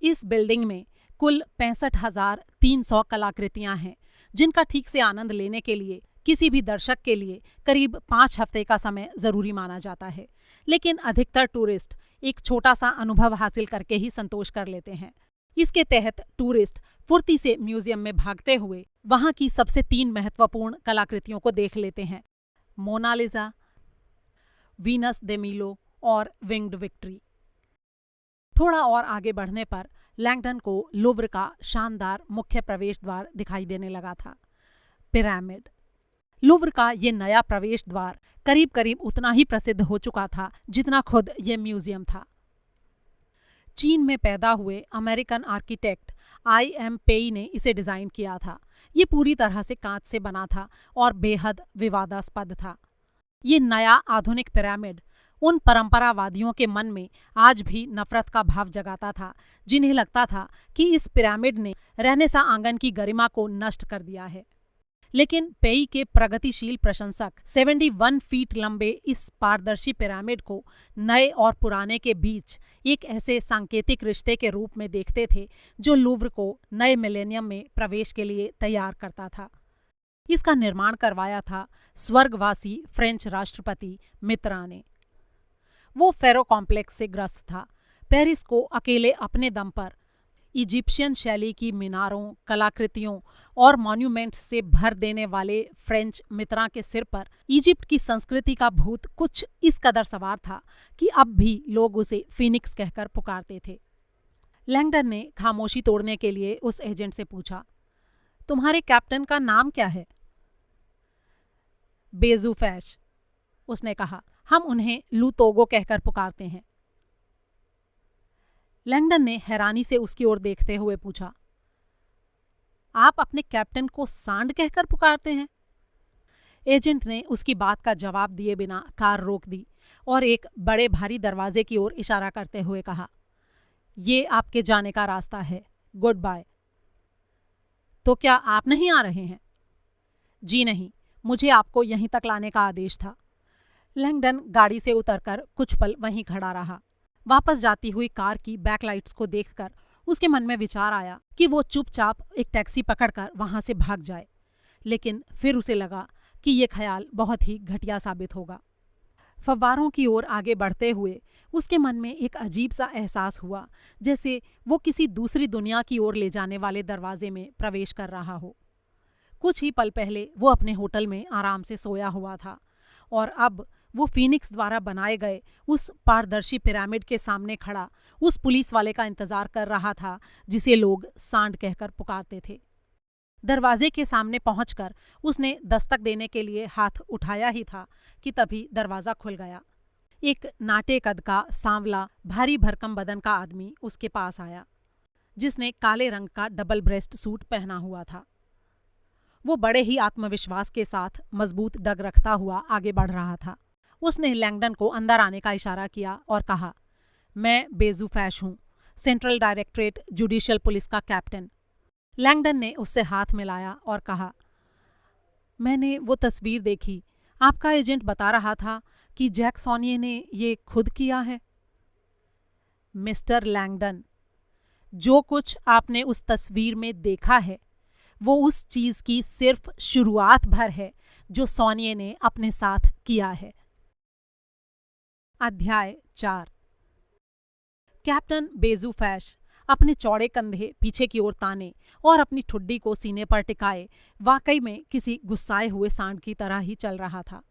इस बिल्डिंग में कुल 65,300 कलाकृतियां हैं, जिनका ठीक से आनंद लेने के लिए किसी भी दर्शक के लिए करीब 5 हफ्ते का समय जरूरी माना जाता है। लेकिन अधिकतर टूरिस्ट एक छोटा सा अनुभव हासिल करके ही संतोष कर लेते हैं। इसके तहत टूरिस्ट फुर्ती से म्यूजियम में भागते हुए वहां की सबसे 3 महत्वपूर्ण कलाकृतियों को देख लेते हैं, मोनालिसा, वीनस दे मीलो और विंग्ड विक्ट्री। थोड़ा और आगे बढ़ने पर लैंगडन को लूव्र का शानदार मुख्य प्रवेश द्वार दिखाई देने लगा था, पिरामिड। लूव्र का ये नया प्रवेश द्वार करीब करीब उतना ही प्रसिद्ध हो चुका था जितना खुद ये म्यूजियम था। चीन में पैदा हुए अमेरिकन आर्किटेक्ट I.M. पेई ने इसे डिज़ाइन किया था। ये पूरी तरह से कांच से बना था और बेहद विवादास्पद था। ये नया आधुनिक पिरामिड उन परंपरावादियों के मन में आज भी नफरत का भाव जगाता था, जिन्हें लगता था कि इस पिरामिड ने रेनेसां आंगन की गरिमा को नष्ट कर दिया है। लेकिन पेई के प्रगतिशील प्रशंसक 71 फीट लंबे इस पारदर्शी पिरामिड को नए और पुराने के बीच एक ऐसे सांकेतिक रिश्ते के रूप में देखते थे जो लूव्र को नए मिलेनियम में प्रवेश के लिए तैयार करता था। इसका निर्माण करवाया था स्वर्गवासी फ्रेंच राष्ट्रपति मित्रा ने। वो फेरो कॉम्प्लेक्स से ग्रस्त था। पेरिस को अकेले अपने दम पर इजिप्शियन शैली की मीनारों, कलाकृतियों और मॉन्यूमेंट्स से भर देने वाले फ्रेंच मित्रा के सिर पर इजिप्ट की संस्कृति का भूत कुछ इस कदर सवार था कि अब भी लोग उसे फीनिक्स कहकर पुकारते थे। लैंगडन ने खामोशी तोड़ने के लिए उस एजेंट से पूछा, तुम्हारे कैप्टन का नाम क्या है? बेजूफैश, उसने कहा। हम उन्हें लूतोगो कहकर पुकारते हैं। लैंगडन ने हैरानी से उसकी ओर देखते हुए पूछा, आप अपने कैप्टन को सांड कहकर पुकारते हैं? एजेंट ने उसकी बात का जवाब दिए बिना कार रोक दी और एक बड़े भारी दरवाजे की ओर इशारा करते हुए कहा, ये आपके जाने का रास्ता है, गुड बाय। तो क्या आप नहीं आ रहे हैं? जी नहीं, मुझे आपको यहीं तक लाने का आदेश था। लैंगडन गाड़ी से उतरकर कुछ पल वहीं खड़ा रहा। वापस जाती हुई कार की बैकलाइट्स को देखकर उसके मन में विचार आया कि वो चुपचाप एक टैक्सी पकड़कर वहां से भाग जाए, लेकिन फिर उसे लगा कि ये ख्याल बहुत ही घटिया साबित होगा। फव्वारों की ओर आगे बढ़ते हुए उसके मन में एक अजीब सा एहसास हुआ, जैसे वो किसी दूसरी दुनिया की ओर ले जाने वाले दरवाजे में प्रवेश कर रहा हो। कुछ ही पल पहले वो अपने होटल में आराम से सोया हुआ था और अब वो फीनिक्स द्वारा बनाए गए उस पारदर्शी पिरामिड के सामने खड़ा उस पुलिस वाले का इंतजार कर रहा था जिसे लोग सांड कहकर पुकारते थे। दरवाजे के सामने पहुंचकर उसने दस्तक देने के लिए हाथ उठाया ही था कि तभी दरवाज़ा खुल गया। एक नाटे कद का सांवला भारी भरकम बदन का आदमी उसके पास आया, जिसने काले रंग का डबल ब्रेस्ट सूट पहना हुआ था। वो बड़े ही आत्मविश्वास के साथ मजबूत डग रखता हुआ आगे बढ़ रहा था। उसने लैंगडन को अंदर आने का इशारा किया और कहा, मैं बेजूफैश हूँ, सेंट्रल डायरेक्टरेट जुडिशियल पुलिस का कैप्टन। लैंगडन ने उससे हाथ मिलाया और कहा, मैंने वो तस्वीर देखी, आपका एजेंट बता रहा था कि जैक सोनिये ने ये खुद किया है। मिस्टर लैंगडन, जो कुछ आपने उस तस्वीर में देखा है वो उस चीज़ की सिर्फ शुरुआत भर है जो सोनिये ने अपने साथ किया है। अध्याय 4। कैप्टन बेजू फैश अपने चौड़े कंधे पीछे की ओर ताने और अपनी ठुड्डी को सीने पर टिकाए वाकई में किसी गुस्साए हुए सांड की तरह ही चल रहा था।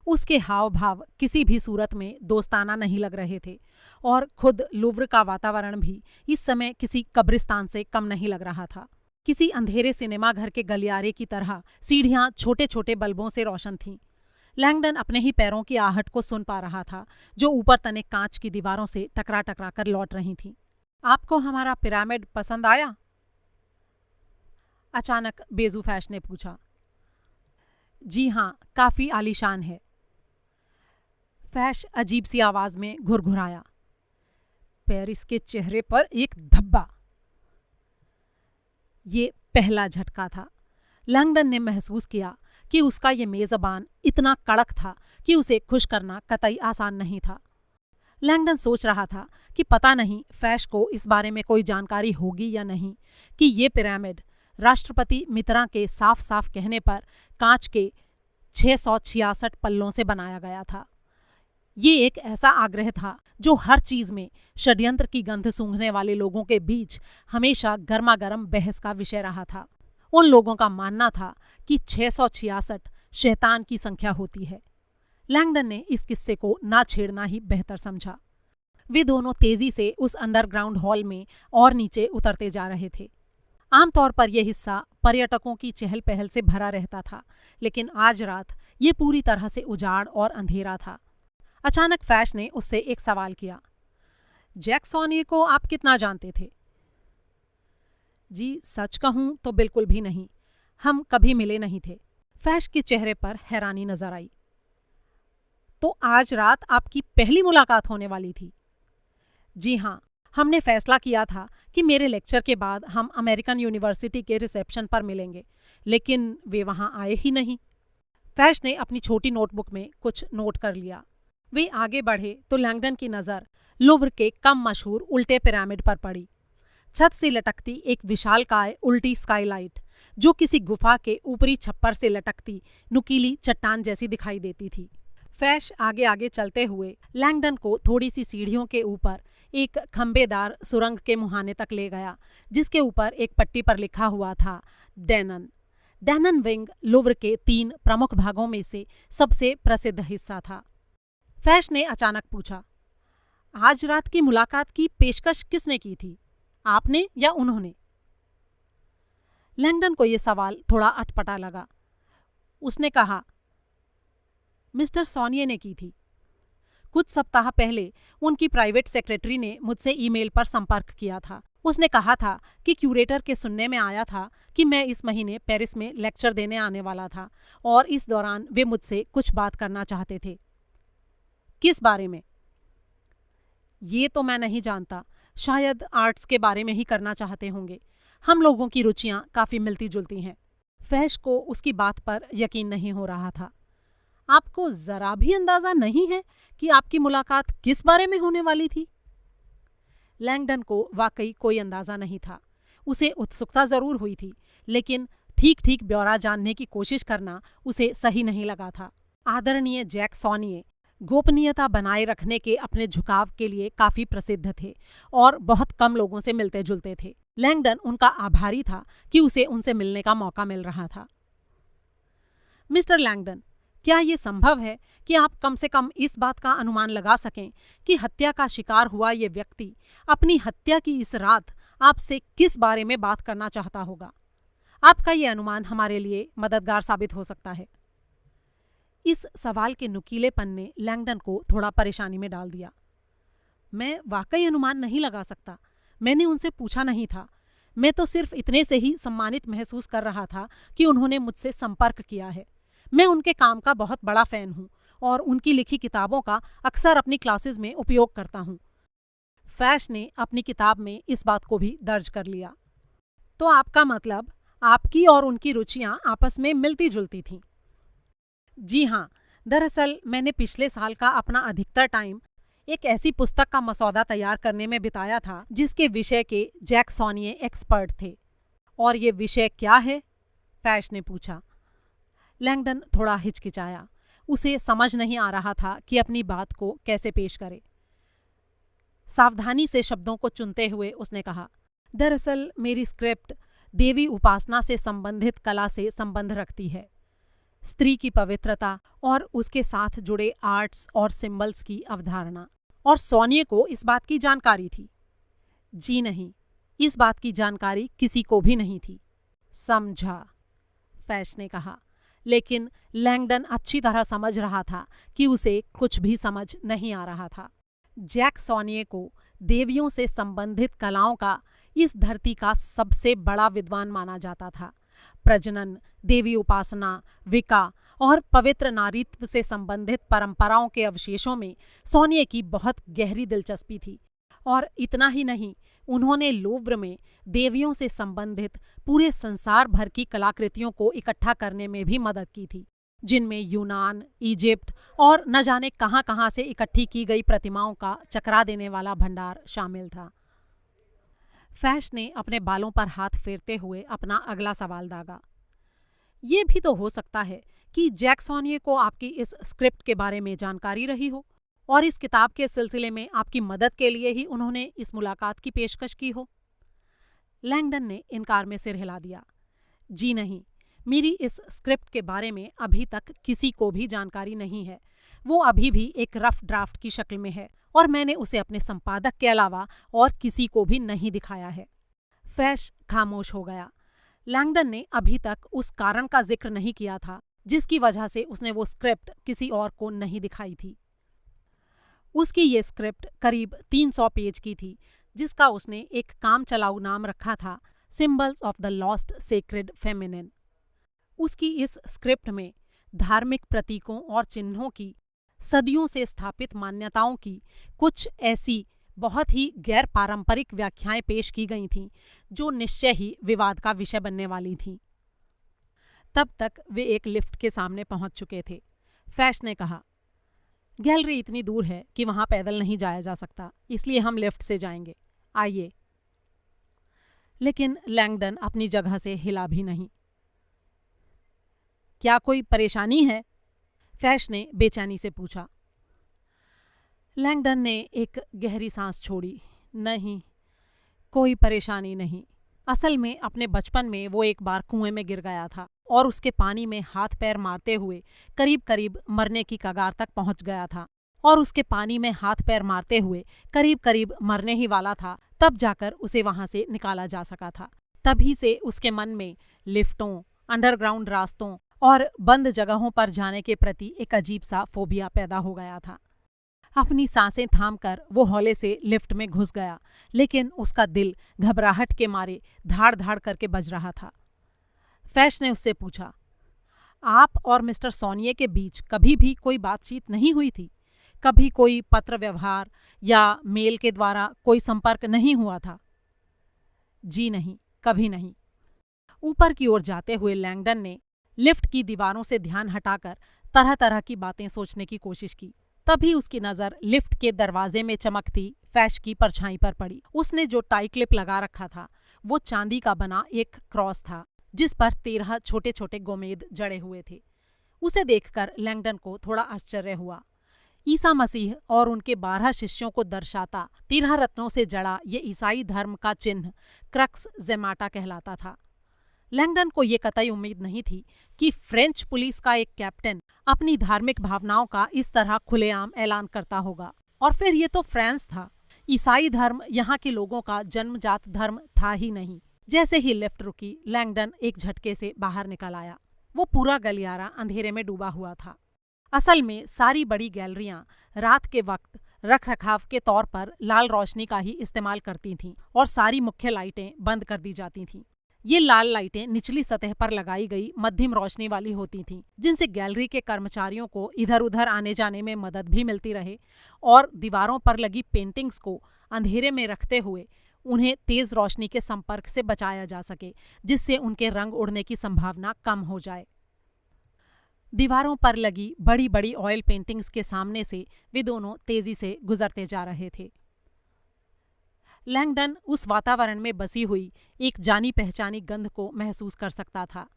उसके हाव भाव किसी भी सूरत में दोस्ताना नहीं लग रहे थे और खुद लुव्र का वातावरण भी इस समय किसी कब्रिस्तान से कम नहीं लग रहा था। किसी अंधेरे सिनेमा घर के गलियारे की तरह सीढ़ियां छोटे छोटे बल्बों से रोशन थीं। लैंगडन अपने ही पैरों की आहट को सुन पा रहा था जो ऊपर तने कांच की दीवारों से टकरा टकरा कर लौट रही थीं। आपको हमारा पिरामिड पसंद आया? अचानक बेजू फैश ने पूछा। जी हाँ, काफी आलीशान है। फैश अजीब सी आवाज में घुरघुराया। पेरिस के चेहरे पर एक धब्बा। ये पहला झटका था। लैंगडन ने महसूस किया कि उसका ये मेजबान इतना कड़क था कि उसे खुश करना कतई आसान नहीं था। लैंगडन सोच रहा था कि पता नहीं फैश को इस बारे में कोई जानकारी होगी या नहीं कि ये पिरामिड राष्ट्रपति मित्रा के साफ साफ कहने पर कांच के 666 पल्लों से बनाया गया था। ये एक ऐसा आग्रह था जो हर चीज में षड्यंत्र की गंध सूंघने वाले लोगों के बीच हमेशा गर्मागर्म बहस का विषय रहा था। उन लोगों का मानना था कि 666 शैतान की संख्या होती है। लैंगडन ने इस किस्से को ना छेड़ना ही बेहतर समझा। वे दोनों तेजी से उस अंडरग्राउंड हॉल में और नीचे उतरते जा रहे थे। आमतौर पर यह हिस्सा पर्यटकों की चहल पहल से भरा रहता था, लेकिन आज रात ये पूरी तरह से उजाड़ और अंधेरा था। अचानक फैश ने उससे एक सवाल किया। जैक सॉनिये को आप कितना जानते थे? जी सच कहूं तो बिल्कुल भी नहीं। हम कभी मिले नहीं थे। फैश के चेहरे पर हैरानी नजर आई। तो आज रात आपकी पहली मुलाकात होने वाली थी? जी हाँ, हमने फैसला किया था कि मेरे लेक्चर के बाद हम अमेरिकन यूनिवर्सिटी के रिसेप्शन पर मिलेंगे, लेकिन वे वहां आए ही नहीं। फैश ने अपनी छोटी नोटबुक में कुछ नोट कर लिया। वे आगे बढ़े तो लैंगडन की नज़र लुव्र के कम मशहूर उल्टे पिरामिड पर पड़ी। छत से लटकती एक विशालकाय उल्टी स्काईलाइट जो किसी गुफा के ऊपरी छप्पर से लटकती नुकीली चट्टान जैसी दिखाई देती थी। फैश आगे आगे चलते हुए लैंगडन को थोड़ी सी सीढ़ियों के ऊपर एक खंबेदार सुरंग के मुहाने तक ले गया, जिसके ऊपर एक पट्टी पर लिखा हुआ था डैनन। डैनन विंग लुव्र के 3 प्रमुख भागों में से सबसे प्रसिद्ध हिस्सा था। फैश ने अचानक पूछा, आज रात की मुलाकात की पेशकश किसने की थी, आपने या उन्होंने? लैंगडन को यह सवाल थोड़ा अटपटा लगा। उसने कहा, मिस्टर सॉनिये ने की थी। कुछ सप्ताह पहले उनकी प्राइवेट सेक्रेटरी ने मुझसे ईमेल पर संपर्क किया था। उसने कहा था कि क्यूरेटर के सुनने में आया था कि मैं इस महीने पेरिस में लेक्चर देने आने वाला था और इस दौरान वे मुझसे कुछ बात करना चाहते थे। किस बारे में? ये तो मैं नहीं जानता। शायद आर्ट्स के बारे में ही करना चाहते होंगे। हम लोगों की रुचियां काफी मिलती जुलती हैं। फैश को उसकी बात पर यकीन नहीं हो रहा था। आपको जरा भी अंदाजा नहीं है कि आपकी मुलाकात किस बारे में होने वाली थी? लैंगडन को वाकई कोई अंदाजा नहीं था। उसे उत्सुकता जरूर हुई थी, लेकिन ठीक ठीक ब्यौरा जानने की कोशिश करना उसे सही नहीं लगा था। आदरणीय जैक सॉनिये गोपनीयता बनाए रखने के अपने झुकाव के लिए काफी प्रसिद्ध थे और बहुत कम लोगों से मिलते जुलते थे। लैंगडन उनका आभारी था कि उसे उनसे मिलने का मौका मिल रहा था। मिस्टर लैंगडन, क्या ये संभव है कि आप कम से कम इस बात का अनुमान लगा सकें कि हत्या का शिकार हुआ ये व्यक्ति अपनी हत्या की इस रात आपसे किस बारे में बात करना चाहता होगा? आपका ये अनुमान हमारे लिए मददगार साबित हो सकता है। इस सवाल के नुकीलेपन ने लैंगडन को थोड़ा परेशानी में डाल दिया। मैं वाकई अनुमान नहीं लगा सकता। मैंने उनसे पूछा नहीं था। मैं तो सिर्फ इतने से ही सम्मानित महसूस कर रहा था कि उन्होंने मुझसे संपर्क किया है। मैं उनके काम का बहुत बड़ा फैन हूँ और उनकी लिखी किताबों का अक्सर अपनी क्लासेस में उपयोग करता हूँ। फैश ने अपनी किताब में इस बात को भी दर्ज कर लिया। तो आपका मतलब आपकी और उनकी रुचियां आपस में मिलती जुलती थीं? जी हाँ, दरअसल मैंने पिछले साल का अपना अधिकतर टाइम एक ऐसी पुस्तक का मसौदा तैयार करने में बिताया था जिसके विषय के जैक सॉनिये एक्सपर्ट थे। और ये विषय क्या है? फैश ने पूछा। लैंगडन थोड़ा हिचकिचाया। उसे समझ नहीं आ रहा था कि अपनी बात को कैसे पेश करे। सावधानी से शब्दों को चुनते हुए उसने कहा, दरअसल मेरी स्क्रिप्ट देवी उपासना से संबंधित कला से संबंध रखती है, स्त्री की पवित्रता और उसके साथ जुड़े आर्ट्स और सिंबल्स की अवधारणा। और सोनिया को इस बात की जानकारी थी? जी नहीं, इस बात की जानकारी किसी को भी नहीं थी। समझा, फैश ने कहा, लेकिन लैंगडन अच्छी तरह समझ रहा था कि उसे कुछ भी समझ नहीं आ रहा था। जैक सोनिया को देवियों से संबंधित कलाओं का इस धरती का सबसे बड़ा विद्वान माना जाता था। प्रजनन, देवी उपासना, विका और पवित्र नारीत्व से संबंधित परंपराओं के अवशेषों में सोनिया की बहुत गहरी दिलचस्पी थी। और इतना ही नहीं, उन्होंने लूव्र में देवियों से संबंधित पूरे संसार भर की कलाकृतियों को इकट्ठा करने में भी मदद की थी, जिनमें यूनान, इजिप्ट और न जाने कहां-कहां से इकट्ठी की गई प्रतिमाओं का चकरा देने वाला भंडार शामिल था। फैश ने अपने बालों पर हाथ फेरते हुए अपना अगला सवाल दागा। ये भी तो हो सकता है कि जैक सोनिया को आपकी इस स्क्रिप्ट के बारे में जानकारी रही हो और इस किताब के सिलसिले में आपकी मदद के लिए ही उन्होंने इस मुलाकात की पेशकश की हो। लैंगडन ने इनकार में सिर हिला दिया। जी नहीं, मेरी इस स्क्रिप्ट के बारे में अभी तक किसी को भी जानकारी नहीं है। वो अभी भी एक रफ ड्राफ्ट की शक्ल में है और मैंने उसे अपने संपादक के अलावा और किसी को भी नहीं दिखाया है। फैश खामोश हो गया। लैंगडन ने अभी तक उस कारण का जिक्र नहीं किया था जिसकी वजह से उसने वो स्क्रिप्ट किसी और को नहीं दिखाई थी। उसकी ये स्क्रिप्ट करीब 300 पेज की थी, जिसका उसने एक काम चलाऊ नाम रखा था, symbols of the lost sacred feminine. उसकी इस स्क्रिप्ट में धार्मिक प्रतीकों और चिन्हों की, सदियों से स्थापित मान्यताओं की कुछ ऐसी बहुत ही गैर पारंपरिक व्याख्याएं पेश की गई थीं जो निश्चय ही विवाद का विषय बनने वाली थीं। तब तक वे एक लिफ्ट के सामने पहुंच चुके थे। फैश ने कहा, गैलरी इतनी दूर है कि वहां पैदल नहीं जाया जा सकता, इसलिए हम लिफ्ट से जाएंगे, आइए। लेकिन लैंगडन अपनी जगह से हिला भी नहीं। क्या कोई परेशानी है? फैश ने बेचैनी से पूछा। लैंगडन ने एक गहरी सांस छोड़ी। नहीं, कोई परेशानी नहीं। असल में अपने बचपन में वो एक बार कुएं में गिर गया था और उसके पानी में हाथ पैर मारते हुए करीब करीब मरने की कगार तक पहुंच गया था और उसके पानी में हाथ पैर मारते हुए करीब करीब मरने ही वाला था, तब जाकर उसे वहां से निकाला जा सका था। तभी से उसके मन में लिफ्टों, अंडरग्राउंड रास्तों और बंद जगहों पर जाने के प्रति एक अजीब सा फोबिया पैदा हो गया था। अपनी सांसें थामकर वो हौले से लिफ्ट में घुस गया, लेकिन उसका दिल घबराहट के मारे धाड़ धाड़ करके बज रहा था। फैश ने उससे पूछा, आप और मिस्टर सोनिया के बीच कभी भी कोई बातचीत नहीं हुई थी? कभी कोई पत्र व्यवहार या मेल के द्वारा कोई संपर्क नहीं हुआ था? जी नहीं, कभी नहीं। ऊपर की ओर जाते हुए लैंगडन ने लिफ्ट की दीवारों से ध्यान हटाकर तरह तरह की बातें सोचने की कोशिश की। तभी उसकी नजर लिफ्ट के दरवाजे में चमकती फैश की परछाई पर पड़ी। उसने जो टाई क्लिप लगा रखा था वो चांदी का बना एक क्रॉस था, जिस पर 13 छोटे छोटे गोमेद जड़े हुए थे। उसे देखकर लैंगडन को थोड़ा आश्चर्य हुआ। ईसा मसीह और उनके 12 शिष्यों को दर्शाता 13 रत्नों से जड़ा ये ईसाई धर्म का चिन्ह क्रक्स ज़ेमाटा कहलाता था। लैंगडन को ये कतई उम्मीद नहीं थी कि फ्रेंच पुलिस का एक कैप्टन अपनी धार्मिक भावनाओं का इस तरह खुलेआम ऐलान करता होगा। और फिर ये तो फ्रांस था। ईसाई धर्म यहाँ के लोगों का जन्मजात धर्म था ही नहीं। जैसे ही लिफ्ट रुकी, लैंगडन एक झटके से बाहर निकल आया। वो पूरा गलियारा अंधेरे में डूबा हुआ था। असल में सारी बड़ी गैलरियां रात के वक्त रख रखाव के तौर पर लाल रोशनी का ही इस्तेमाल करती थीं और सारी मुख्य लाइटें बंद कर दी जाती थीं। ये लाल लाइटें निचली सतह पर लगाई गई मध्यम रोशनी वाली होती थीं, जिनसे गैलरी के कर्मचारियों को इधर उधर आने जाने में मदद भी मिलती रहे और दीवारों पर लगी पेंटिंग्स को अंधेरे में रखते हुए उन्हें तेज रोशनी के संपर्क से बचाया जा सके, जिससे उनके रंग उड़ने की संभावना कम हो जाए। दीवारों पर लगी बड़ी बड़ी ऑयल पेंटिंग्स के सामने से वे दोनों तेजी से गुजरते जा रहे थे। लैंगडन उस वातावरण में बसी हुई एक जानी पहचानी गंध को महसूस कर सकता था।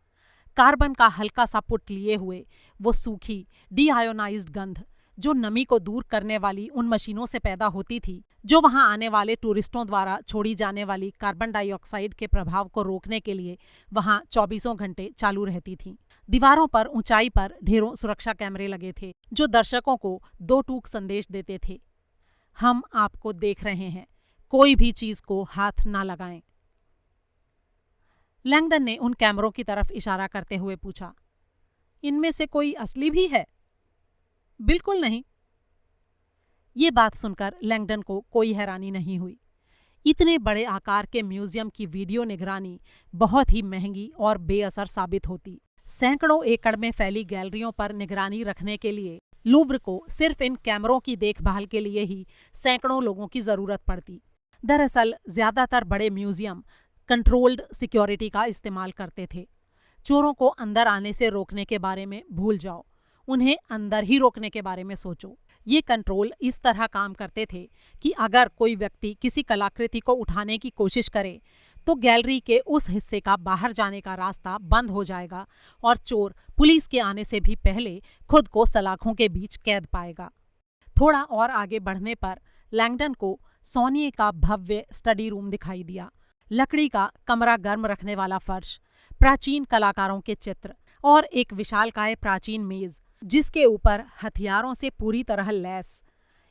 कार्बन का हल्का सा पुट लिए हुए वो सूखी डीआयोनाइज्ड गंध जो नमी को दूर करने वाली उन मशीनों से पैदा होती थी जो वहां आने वाले टूरिस्टों द्वारा छोड़ी जाने वाली कार्बन डाइऑक्साइड के प्रभाव को रोकने के लिए वहां 24 घंटे चालू रहती थी। दीवारों पर ऊंचाई पर ढेरों सुरक्षा कैमरे लगे थे जो दर्शकों को दो टूक संदेश देते थे, हम आपको देख रहे हैं, कोई भी चीज को हाथ ना लगाएं। लैंगडन ने उन कैमरों की तरफ इशारा करते हुए पूछा, इनमें से कोई असली भी है? बिल्कुल नहीं। ये बात सुनकर लैंगडन को कोई हैरानी नहीं हुई। इतने बड़े आकार के म्यूजियम की वीडियो निगरानी बहुत ही महंगी और बेअसर साबित होती। सैकड़ों एकड़ में फैली गैलरियों पर निगरानी रखने के लिए लूव्र को सिर्फ इन कैमरों की देखभाल के लिए ही सैकड़ों लोगों की जरूरत पड़ती। दरअसल ज्यादातर बड़े म्यूजियम कंट्रोल्ड सिक्योरिटी का इस्तेमाल करते थे। चोरों को अंदर आने से रोकने के बारे में भूल जाओ, उन्हें अंदर ही रोकने के बारे में सोचो। ये कंट्रोल इस तरह काम करते थे कि अगर कोई व्यक्ति किसी कलाकृति को उठाने की कोशिश करे तो गैलरी के उस हिस्से का बाहर जाने का रास्ता बंद हो जाएगा और चोर पुलिस के आने से भी पहले खुद को सलाखों के बीच कैद पाएगा। थोड़ा और आगे बढ़ने पर लैंगडन को सोनिए का भव्य स्टडी रूम दिखाई दिया। लकड़ी का कमरा गर्म रखने वाला फर्श, प्राचीन कलाकारों के चित्र और एक विशालकाय प्राचीन मेज जिसके ऊपर हथियारों से पूरी तरह लैस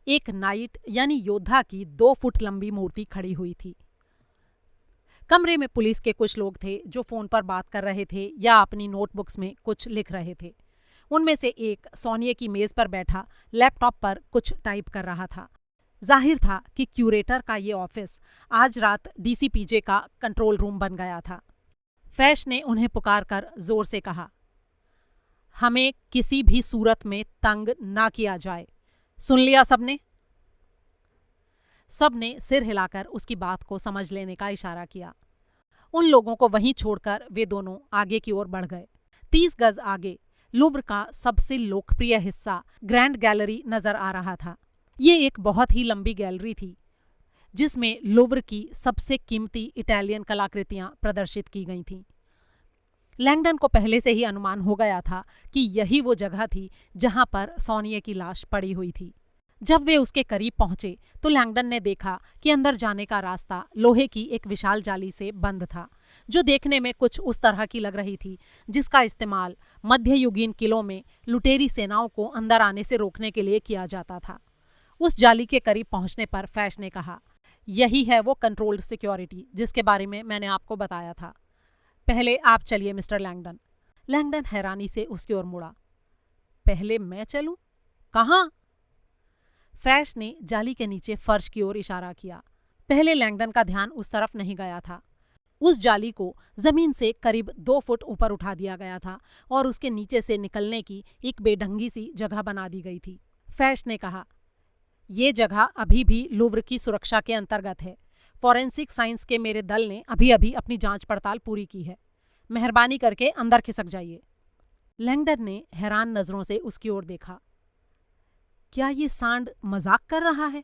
एक नाइट यानी योद्धा की 2 फुट लंबी मूर्ति खड़ी हुई थी। कमरे में पुलिस के कुछ लोग थे जो फोन पर बात कर रहे थे या अपनी नोटबुक्स में कुछ लिख रहे थे। उनमें से एक सोनिए की मेज पर बैठा लैपटॉप पर कुछ टाइप कर रहा था। जाहिर था कि क्यूरेटर का ये ऑफिस आज रात डीसीपीजे का कंट्रोल रूम बन गया था। फैश ने उन्हें पुकारकर जोर से कहा, हमें किसी भी सूरत में तंग ना किया जाए, सुन लिया सबने? सबने सिर हिलाकर उसकी बात को समझ लेने का इशारा किया। उन लोगों को वहीं छोड़कर वे दोनों आगे की ओर बढ़ गए। 30 गज आगे लूव्र का सबसे लोकप्रिय हिस्सा ग्रैंड गैलरी नजर आ रहा था। ये एक बहुत ही लंबी गैलरी थी जिसमें लूव्र की सबसे कीमती इटालियन कलाकृतियां प्रदर्शित की गई थीं। लैंगडन को पहले से ही अनुमान हो गया था कि यही वो जगह थी जहां पर सोनिए की लाश पड़ी हुई थी। जब वे उसके करीब पहुंचे तो लैंगडन ने देखा कि अंदर जाने का रास्ता लोहे की एक विशाल जाली से बंद था जो देखने में कुछ उस तरह की लग रही थी जिसका इस्तेमाल मध्ययुगीन किलों में लुटेरी सेनाओं को अंदर आने से रोकने के लिए किया जाता था। उस जाली के करीब पहुंचने पर फैश ने कहा, यही है वो कंट्रोल्ड सिक्योरिटी जिसके बारे में मैंने आपको बताया था। पहले आप चलिए मिस्टर लैंगडन। लैंगडन हैरानी से उसकी ओर मुड़ा। पहले मैं चलूं? कहाँ? फैश ने जाली के नीचे फर्श की ओर इशारा किया। पहले लैंगडन का ध्यान उस तरफ नहीं गया था। उस जाली को जमीन से करीब 2 फुट ऊपर उठा दिया गया था और उसके नीचे से निकलने की एक बेढंगी सी जगह बना दी गई थी। फैश ने कहा, ये जगह अभी भी लूव्र की सुरक्षा के अंतर्गत है। फॉरेंसिक साइंस के मेरे दल ने अभी अभी अपनी जांच पड़ताल पूरी की है। मेहरबानी करके अंदर खिसक जाइए। लैंगडन ने हैरान नजरों से उसकी ओर देखा। क्या ये सांड मजाक कर रहा है?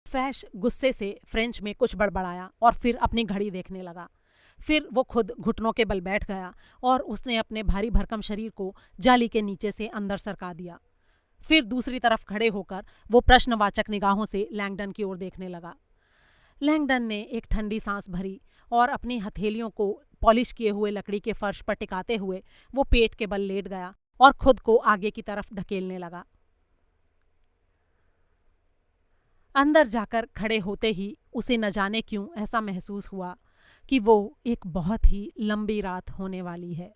फैश गुस्से से फ्रेंच में कुछ बड़बड़ाया और फिर अपनी घड़ी देखने लगा। फिर वो खुद घुटनों के बल बैठ गया और उसने अपने भारी भरकम शरीर को जाली के नीचे से अंदर सरका दिया। फिर दूसरी तरफ खड़े होकर वो प्रश्नवाचक निगाहों से लैंगडन की ओर देखने लगा। लैंगडन ने एक ठंडी सांस भरी और अपनी हथेलियों को पॉलिश किए हुए लकड़ी के फर्श पर टिकाते हुए वो पेट के बल लेट गया और खुद को आगे की तरफ धकेलने लगा। अंदर जाकर खड़े होते ही उसे न जाने क्यों ऐसा महसूस हुआ कि वो एक बहुत ही लंबी रात होने वाली है।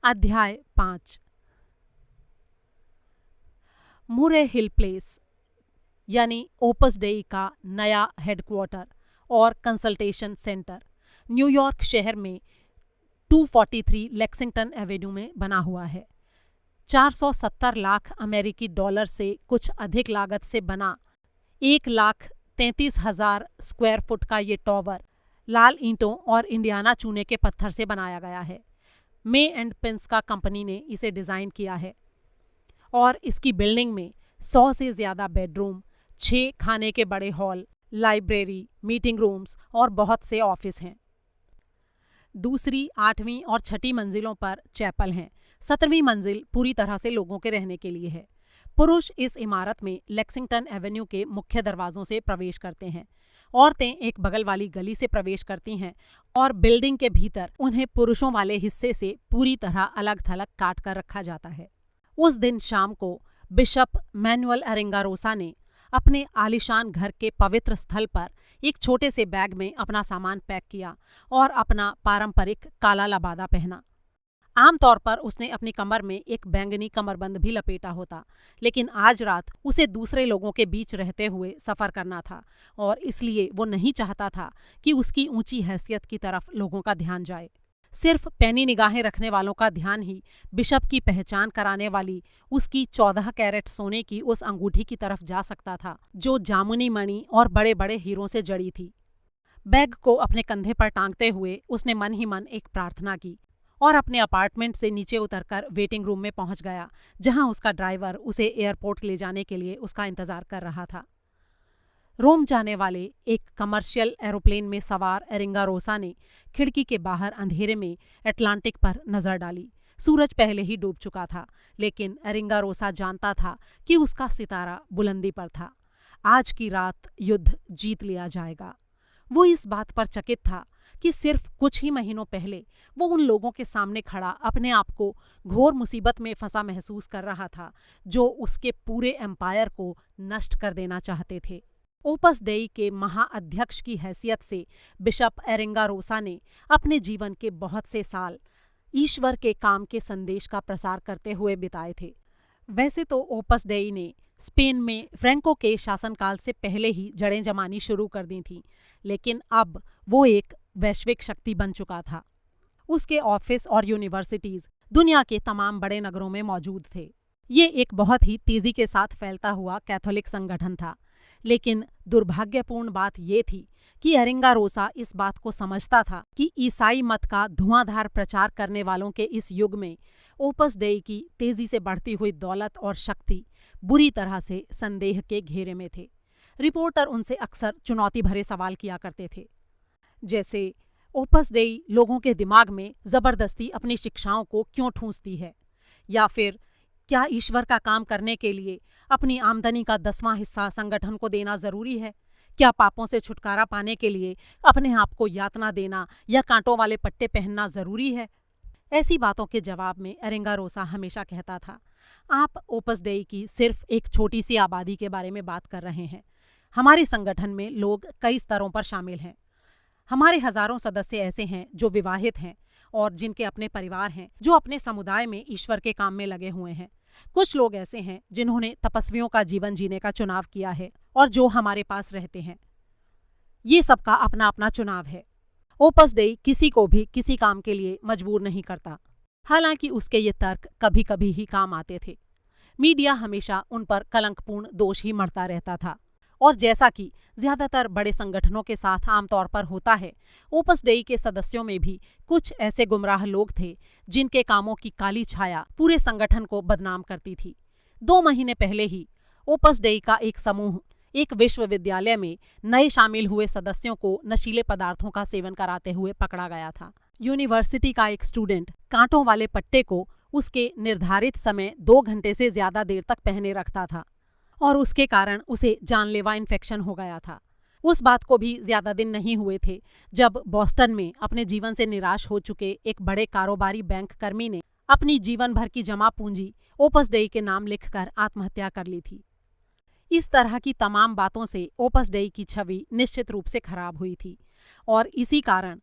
अध्याय 5। मुरे हिल प्लेस यानी ओपस डेई का नया हेडक्वार्टर और कंसल्टेशन सेंटर न्यूयॉर्क शहर में 243 लेक्सिंगटन एवेन्यू में बना हुआ है। 470 लाख अमेरिकी डॉलर से कुछ अधिक लागत से बना 1,33,000 स्क्वायर फुट का ये टॉवर लाल ईंटों और इंडियाना चूने के पत्थर से बनाया गया है। मे एंड पिंस्का कंपनी ने इसे डिज़ाइन किया है और इसकी बिल्डिंग में 100 से ज़्यादा बेडरूम, 6 खाने के बड़े हॉल, लाइब्रेरी, मीटिंग रूम्स और बहुत से ऑफिस हैं। दूसरी, 8वीं और 6ठी मंजिलों पर चैपल हैं। 17वीं मंजिल पूरी तरह से लोगों के रहने के लिए है। पुरुष इस इमारत में लेक्सिंगटन एवेन्यू के मुख्य दरवाजों से प्रवेश करते हैं। औरतें एक बगल वाली गली से प्रवेश करती हैं और बिल्डिंग के भीतर उन्हें पुरुषों वाले हिस्से से पूरी तरह अलग थलग काट कर रखा जाता है। उस दिन शाम को बिशप मैनुअल अरिंगारोसा ने अपने आलीशान घर के पवित्र स्थल पर एक छोटे से बैग में अपना सामान पैक किया और अपना पारंपरिक काला लबादा पहना। आमतौर पर उसने अपनी कमर में एक बैंगनी कमरबंद भी लपेटा होता, लेकिन आज रात उसे दूसरे लोगों के बीच रहते हुए सफ़र करना था और इसलिए वो नहीं चाहता था कि उसकी ऊंची हैसियत की तरफ लोगों का ध्यान जाए। सिर्फ पैनी निगाहें रखने वालों का ध्यान ही बिशप की पहचान कराने वाली उसकी 14 कैरेट सोने की उस अंगूठी की तरफ जा सकता था जो जामुनी मणि और बड़े बड़े हीरों से जड़ी थी। बैग को अपने कंधे पर टांगते हुए उसने मन ही मन एक प्रार्थना की और अपने अपार्टमेंट से नीचे उतरकर वेटिंग रूम में पहुंच गया, जहां उसका ड्राइवर उसे एयरपोर्ट ले जाने के लिए उसका इंतजार कर रहा था। रोम जाने वाले एक कमर्शियल एरोप्लेन में सवार अरिंगारोसा ने खिड़की के बाहर अंधेरे में अटलांटिक पर नजर डाली। सूरज पहले ही डूब चुका था, लेकिन अरिंगारोसा जानता था कि उसका सितारा बुलंदी पर था। आज की रात युद्ध जीत लिया जाएगा। वो इस बात पर चकित था कि सिर्फ कुछ ही महीनों पहले वो उन लोगों के सामने खड़ा अपने आप को घोर मुसीबत में फंसा महसूस कर रहा था जो उसके पूरे एम्पायर को नष्ट कर देना चाहते थे। ओपस डेई के महाअध्यक्ष की हैसियत से बिशप अरिंगारोसा ने अपने जीवन के बहुत से साल ईश्वर के काम के संदेश का प्रसार करते हुए बिताए थे। वैसे तो ओपस डेई ने स्पेन में फ्रैंको के शासनकाल से पहले ही जड़ें जमानी शुरू कर दी थीं, लेकिन अब वो एक वैश्विक शक्ति बन चुका था। उसके ऑफिस और यूनिवर्सिटीज दुनिया के तमाम बड़े नगरों में मौजूद थे। ये एक बहुत ही तेजी के साथ फैलता हुआ कैथोलिक संगठन था, लेकिन दुर्भाग्यपूर्ण बात ये थी कि अरिंगारोसा इस बात को समझता था कि ईसाई मत का धुआंधार प्रचार करने वालों के इस युग में ओपस डेई की तेजी से बढ़ती हुई दौलत और शक्ति बुरी तरह से संदेह के घेरे में थे। रिपोर्टर उनसे अक्सर चुनौती भरे सवाल किया करते थे, जैसे ओपस डेई लोगों के दिमाग में जबरदस्ती अपनी शिक्षाओं को क्यों ठूंसती है, या फिर क्या ईश्वर का काम करने के लिए अपनी आमदनी का 10वां हिस्सा संगठन को देना जरूरी है, क्या पापों से छुटकारा पाने के लिए अपने आप को यातना देना या कांटों वाले पट्टे पहनना जरूरी है। ऐसी बातों के जवाब में अरिंगारोसा हमेशा कहता था, आप ओपस डेई की सिर्फ एक छोटी सी आबादी के बारे में बात कर रहे हैं। हमारे संगठन में लोग कई स्तरों पर शामिल हैं। हमारे हजारों सदस्य ऐसे हैं जो विवाहित हैं और जिनके अपने परिवार हैं, जो अपने समुदाय में ईश्वर के काम में लगे हुए हैं। कुछ लोग ऐसे हैं जिन्होंने तपस्वियों का जीवन जीने का चुनाव किया है और जो हमारे पास रहते हैं। ये सबका अपना अपना चुनाव है। ओपस डेई किसी को भी किसी काम के लिए मजबूर नहीं करता। हालांकि उसके ये तर्क कभी कभी ही काम आते थे। मीडिया हमेशा उन पर कलंकपूर्ण दोष ही मढ़ता रहता था, और जैसा कि ज्यादातर बड़े संगठनों के साथ आमतौर पर होता है, ओपस डेई के सदस्यों में भी कुछ ऐसे गुमराह लोग थे जिनके कामों की काली छाया पूरे संगठन को बदनाम करती थी। 2 महीने पहले ही ओपस डेई का एक समूह एक विश्वविद्यालय में नए शामिल हुए सदस्यों को नशीले पदार्थों का सेवन कराते हुए पकड़ा गया था। यूनिवर्सिटी का एक स्टूडेंट कांटों वाले पट्टे को उसके निर्धारित समय 2 घंटे से ज्यादा देर तक पहने रखता था और उसके कारण उसे जानलेवा इन्फेक्शन हो गया था। उस बात को भी ज्यादा दिन नहीं हुए थे जब बॉस्टन में अपने जीवन से निराश हो चुके एक बड़े कारोबारी बैंक कर्मी ने अपनी जीवन भर की जमा पूंजी ओपस डेई के नाम लिखकर आत्महत्या कर ली थी। इस तरह की तमाम बातों से ओपस डेई की छवि निश्चित रूप से खराब हुई थी और इसी कारण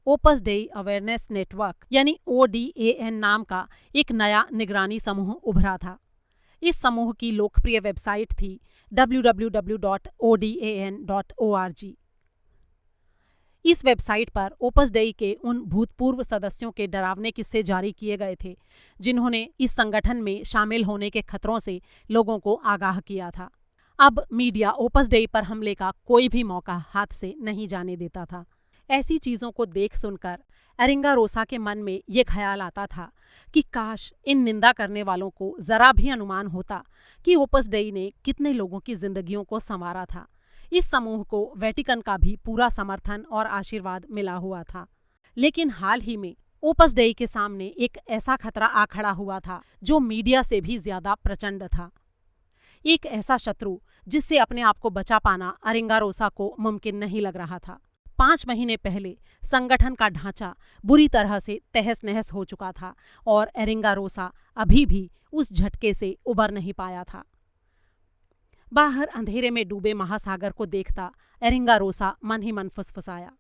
ओपस डेई अवेयरनेस नेटवर्क यानी ODAN नाम का एक नया निगरानी समूह उभरा था। इस समूह की लोकप्रिय वेबसाइट थी www.odan.org। इस वेबसाइट पर ओपस डेई के उन भूतपूर्व सदस्यों के डरावने किस्से जारी किए गए थे जिन्होंने इस संगठन में शामिल होने के खतरों से लोगों को आगाह किया था। अब मीडिया ओपस डेई पर हमले का कोई भी मौका हाथ से नहीं जाने देता था। ऐसी चीजों को देख सुनकर अरिंगारोसा के मन में ये ख्याल आता था कि काश इन निंदा करने वालों को जरा भी अनुमान होता कि ओपस डेई ने कितने लोगों की जिंदगियों को संवारा था। इस समूह को वेटिकन का भी पूरा समर्थन और आशीर्वाद मिला हुआ था। लेकिन हाल ही में ओपस डेई के सामने एक ऐसा खतरा आ खड़ा हुआ था जो मीडिया से भी ज्यादा प्रचंड था। एक ऐसा शत्रु जिससे अपने आप को बचा पाना अरिंगारोसा को मुमकिन नहीं लग रहा था। 5 महीने पहले संगठन का ढांचा बुरी तरह से तहस नहस हो चुका था और अरिंगारोसा अभी भी उस झटके से उबर नहीं पाया था। बाहर अंधेरे में डूबे महासागर को देखता अरिंगारोसा मन ही मन फुसफुसाया।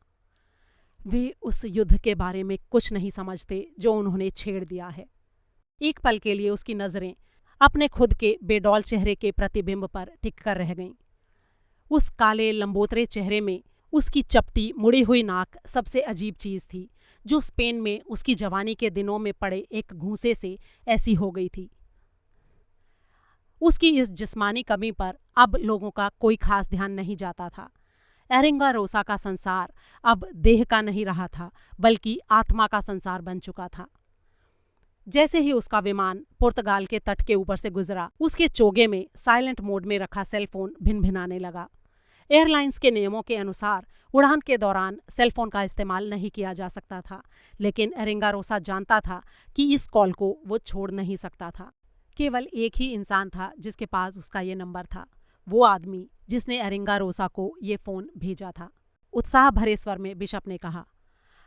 वे उस युद्ध के बारे में कुछ नहीं समझते जो उन्होंने छेड़ दिया है। एक पल के लिए उसकी नजरें अपने खुद के बेडौल चेहरे के प्रतिबिंब पर टिक कर रह गईं। उस काले लंबोतरे चेहरे में उसकी चपटी मुड़ी हुई नाक सबसे अजीब चीज थी, जो स्पेन में उसकी जवानी के दिनों में पड़े एक घूंसे से ऐसी हो गई थी। उसकी इस जिस्मानी कमी पर अब लोगों का कोई खास ध्यान नहीं जाता था। अरिंगारोसा का संसार अब देह का नहीं रहा था, बल्कि आत्मा का संसार बन चुका था। जैसे ही उसका विमान पुर्तगाल के तट के ऊपर से गुजरा, उसके चोगे में साइलेंट मोड में रखा सेलफोन भिनभिनाने लगा। एयरलाइंस के नियमों के अनुसार उड़ान के दौरान सेलफोन का इस्तेमाल नहीं किया जा सकता था, लेकिन अरिंगारोसा जानता था कि इस कॉल को वो छोड़ नहीं सकता था। केवल एक ही इंसान था जिसके पास उसका ये नंबर था, वो आदमी जिसने अरिंगारोसा को ये फ़ोन भेजा था। उत्साह भरे स्वर में बिशप ने कहा,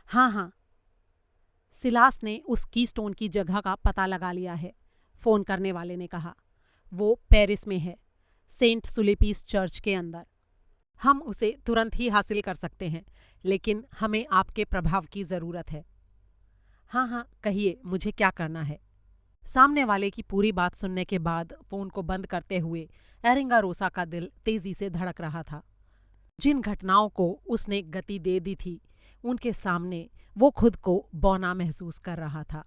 हाँ, सिलास ने उस कीस्टोन की जगह का पता लगा लिया है। फ़ोन करने वाले ने कहा, वो पेरिस में है, सेंट सुलिपीस चर्च के अंदर। हम उसे तुरंत ही हासिल कर सकते हैं, लेकिन हमें आपके प्रभाव की ज़रूरत है। हाँ, कहिए, मुझे क्या करना है? सामने वाले की पूरी बात सुनने के बाद फ़ोन को बंद करते हुए अरिंगारोसा का दिल तेजी से धड़क रहा था। जिन घटनाओं को उसने गति दे दी थी, उनके सामने वो खुद को बौना महसूस कर रहा था।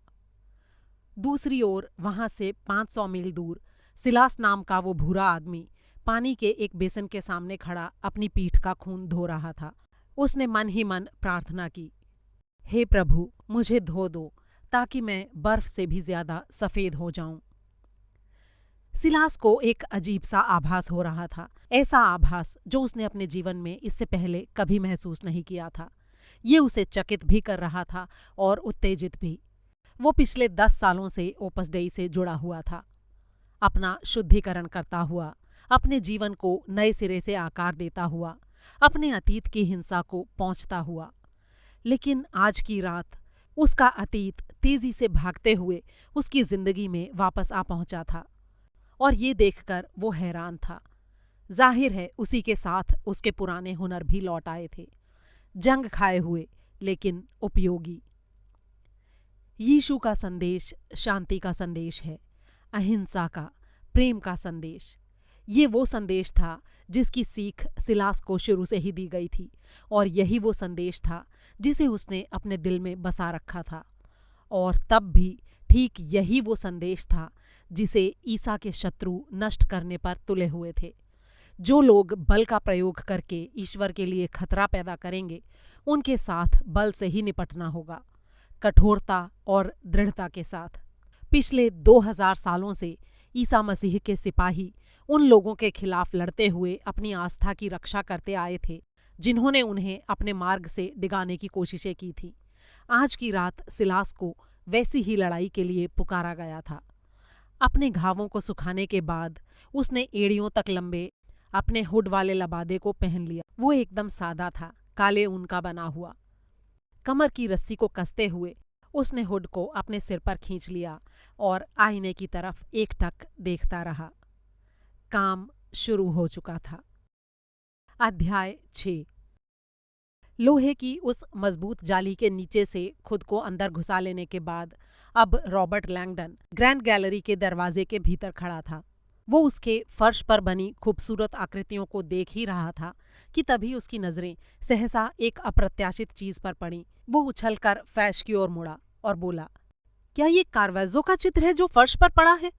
दूसरी ओर वहां से 500 मील दूर सिलास नाम का वो भूरा आदमी पानी के एक बेसिन के सामने खड़ा अपनी पीठ का खून धो रहा था। उसने मन ही मन प्रार्थना की, हे प्रभु, मुझे धो दो ताकि मैं बर्फ से भी ज्यादा सफेद हो जाऊं। सिलास को एक अजीब सा आभास हो रहा था, ऐसा आभास जो उसने अपने जीवन में इससे पहले कभी महसूस नहीं किया था। ये उसे चकित भी कर रहा था और उत्तेजित भी। वो पिछले 10 सालों से ओपस डेई से जुड़ा हुआ था, अपना शुद्धिकरण करता हुआ, अपने जीवन को नए सिरे से आकार देता हुआ, अपने अतीत की हिंसा को पहुंचता हुआ। लेकिन आज की रात उसका अतीत तेजी से भागते हुए उसकी जिंदगी में वापस आ पहुंचा था, और ये देखकर वो हैरान था। जाहिर है उसी के साथ उसके पुराने हुनर भी लौट आए थे, जंग खाए हुए लेकिन उपयोगी। यीशु का संदेश शांति का संदेश है, अहिंसा का, प्रेम का संदेश। ये वो संदेश था जिसकी सीख सिलास को शुरू से ही दी गई थी, और यही वो संदेश था जिसे उसने अपने दिल में बसा रखा था। और तब भी ठीक यही वो संदेश था जिसे ईसा के शत्रु नष्ट करने पर तुले हुए थे। जो लोग बल का प्रयोग करके ईश्वर के लिए खतरा पैदा करेंगे, उनके साथ बल से ही निपटना होगा, कठोरता और दृढ़ता के साथ। पिछले 2000 सालों से ईसा मसीह के सिपाही उन लोगों के खिलाफ लड़ते हुए अपनी आस्था की रक्षा करते आए थे जिन्होंने उन्हें अपने मार्ग से डिगाने की कोशिशें की थी। आज की रात सिलास को वैसी ही लड़ाई के लिए पुकारा गया था। अपने घावों को सुखाने के बाद उसने एड़ियों तक लंबे अपने हुड वाले लबादे को पहन लिया। वो एकदम सादा था, काले ऊन का बना हुआ। कमर की रस्सी को कसते हुए उसने हुड को अपने सिर पर खींच लिया और आईने की तरफ एकटक देखता रहा। काम शुरू हो चुका था। अध्याय 6। लोहे की उस मजबूत जाली के नीचे से खुद को अंदर घुसा लेने के बाद अब रॉबर्ट लैंगडन ग्रैंड गैलरी के दरवाजे के भीतर खड़ा था। वो उसके फर्श पर बनी खूबसूरत आकृतियों को देख ही रहा था कि तभी उसकी नजरें सहसा एक अप्रत्याशित चीज पर पड़ी। वो उछलकर फैश की ओर मुड़ा और बोला, क्या ये कारवाजो का चित्र है जो फर्श पर पड़ा है?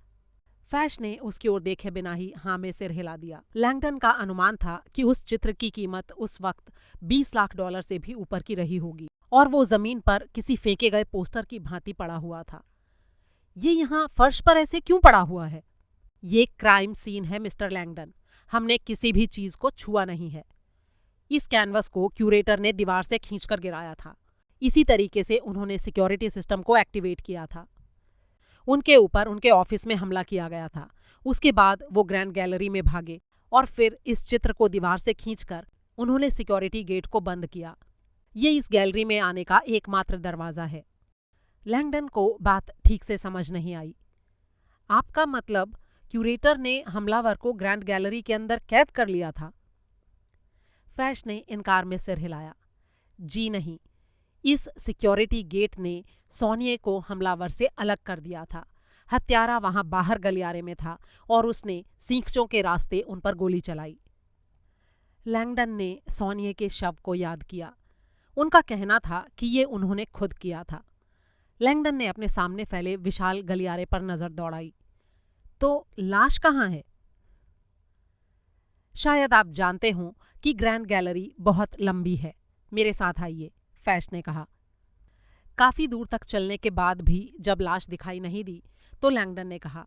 फैश ने उसकी ओर देखे बिना ही हाँ में सिर हिला दिया। लैंगडन का अनुमान था कि उस चित्र की कीमत उस वक्त $20 लाख से भी ऊपर की रही होगी, और वो जमीन पर किसी फेंके गए पोस्टर की भांति पड़ा हुआ था। ये यहाँ फर्श पर ऐसे क्यों पड़ा हुआ है? ये क्राइम सीन है मिस्टर लैंगडन, हमने किसी भी चीज को छुआ नहीं है। इस कैनवस को क्यूरेटर ने दीवार से खींचकर गिराया था। इसी तरीके से उन्होंने सिक्योरिटी सिस्टम को एक्टिवेट किया था। उनके ऊपर उनके ऑफिस में हमला किया गया था। उसके बाद वो ग्रैंड गैलरी में भागे और फिर इस चित्र को दीवार से खींचकर उन्होंने सिक्योरिटी गेट को बंद किया। ये इस गैलरी में आने का एकमात्र दरवाजा है। लैंगडन को बात ठीक से समझ नहीं आई। आपका मतलब क्यूरेटर ने हमलावर को ग्रैंड गैलरी के अंदर कैद कर लिया था? फैश ने इनकार में सिर हिलाया। जी नहीं, इस सिक्योरिटी गेट ने सोनिए को हमलावर से अलग कर दिया था। हत्यारा वहां बाहर गलियारे में था और उसने सींखचों के रास्ते उन पर गोली चलाई। लैंगडन ने सोनिए के शव को याद किया। उनका कहना था कि ये उन्होंने खुद किया था। लैंगडन ने अपने सामने फैले विशाल गलियारे पर नजर दौड़ाई। तो लाश कहाँ है? शायद आप जानते हो कि ग्रैंड गैलरी बहुत लंबी है। मेरे साथ आइए, फैश ने कहा। काफी दूर तक चलने के बाद भी जब लाश दिखाई नहीं दी तो लैंगडन ने कहा,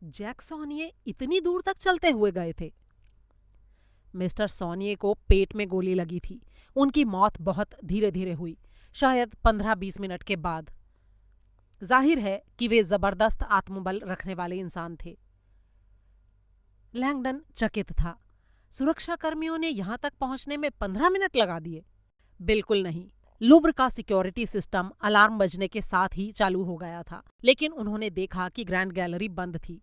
जैक सोनिए इतनी दूर तक चलते हुए गए थे? मिस्टर सोनिए को पेट में गोली लगी थी। उनकी मौत बहुत धीरे धीरे हुई, शायद 15-20 मिनट के बाद। जाहिर है कि वे जबरदस्त आत्मबल रखने वाले इंसान थे। लैंगडन चकित था। सुरक्षा कर्मियों ने यहां तक पहुंचने में 15 मिनट लगा दिए? बिल्कुल नहीं। लुव्र का सिक्योरिटी सिस्टम अलार्म बजने के साथ ही चालू हो गया था, लेकिन उन्होंने देखा कि ग्रैंड गैलरी बंद थी।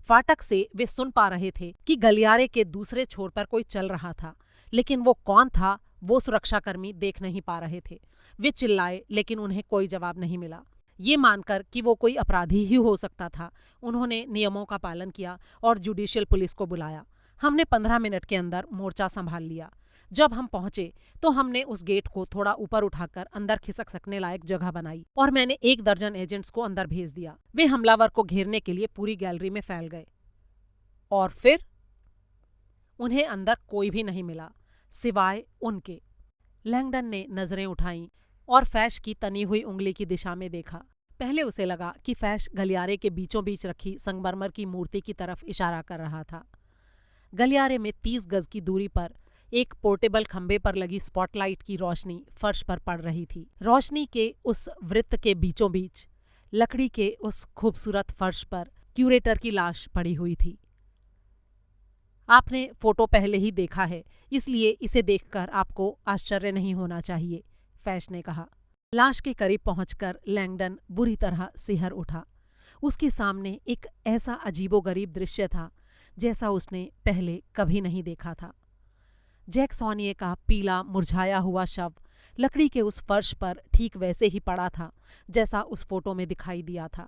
फाटक से वे सुन पा रहे थे कि गलियारे के दूसरे छोर पर कोई चल रहा था, लेकिन वो कौन था वो सुरक्षाकर्मी देख नहीं पा रहे थे। वे चिल्लाए, लेकिन उन्हें कोई जवाब नहीं मिला। ये मानकर कि वो कोई अपराधी ही हो सकता था, उन्होंने नियमों का पालन किया और जुडिशियल पुलिस को बुलाया। हमने 15 मिनट के अंदर मोर्चा संभाल लिया। जब हम पहुंचे तो हमने उस गेट को थोड़ा ऊपर उठाकर अंदर खिसक सकने लायक जगह बनाई और मैंने 1 दर्जन एजेंट्स को अंदर भेज दिया। वे हमलावर को घेरने के लिए पूरी गैलरी में फैल गए। और फिर उन्हें अंदर कोई भी नहीं मिला सिवाय उनके। लैंगडन ने नजरें उठाईं और फैश की तनी हुई उंगली की दिशा में देखा। पहले उसे लगा कि फैश गलियारे के बीचों बीच रखी संगमरमर की मूर्ति की तरफ इशारा कर रहा था। गलियारे में 30 गज की दूरी पर एक पोर्टेबल खंबे पर लगी स्पॉटलाइट की रोशनी फर्श पर पड़ रही थी। रोशनी के उस वृत्त के बीचों बीच लकड़ी के उस खूबसूरत फर्श पर क्यूरेटर की लाश पड़ी हुई थी। आपने फोटो पहले ही देखा है, इसलिए इसे देखकर आपको आश्चर्य नहीं होना चाहिए, फैश ने कहा। लाश के करीब पहुंचकर लैंगडन बुरी तरह सिहर उठा। उसके सामने एक ऐसा अजीबोगरीब दृश्य था जैसा उसने पहले कभी नहीं देखा था। जैक सोनिए का पीला मुरझाया हुआ शव लकड़ी के उस फर्श पर ठीक वैसे ही पड़ा था जैसा उस फोटो में दिखाई दिया था।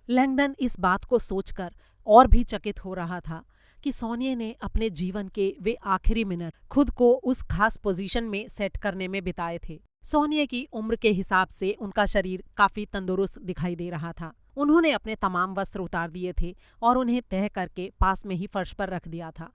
लैंगडन इस बात को सोचकर और भी चकित हो रहा था कि सोनिए ने अपने जीवन के वे आखिरी मिनट खुद को उस खास पोजीशन में सेट करने में बिताए थे। सोनिए की उम्र के हिसाब से उनका शरीर काफी तंदुरुस्त दिखाई दे रहा था। उन्होंने अपने तमाम वस्त्र उतार दिए थे और उन्हें तह करके पास में ही फर्श पर रख दिया था।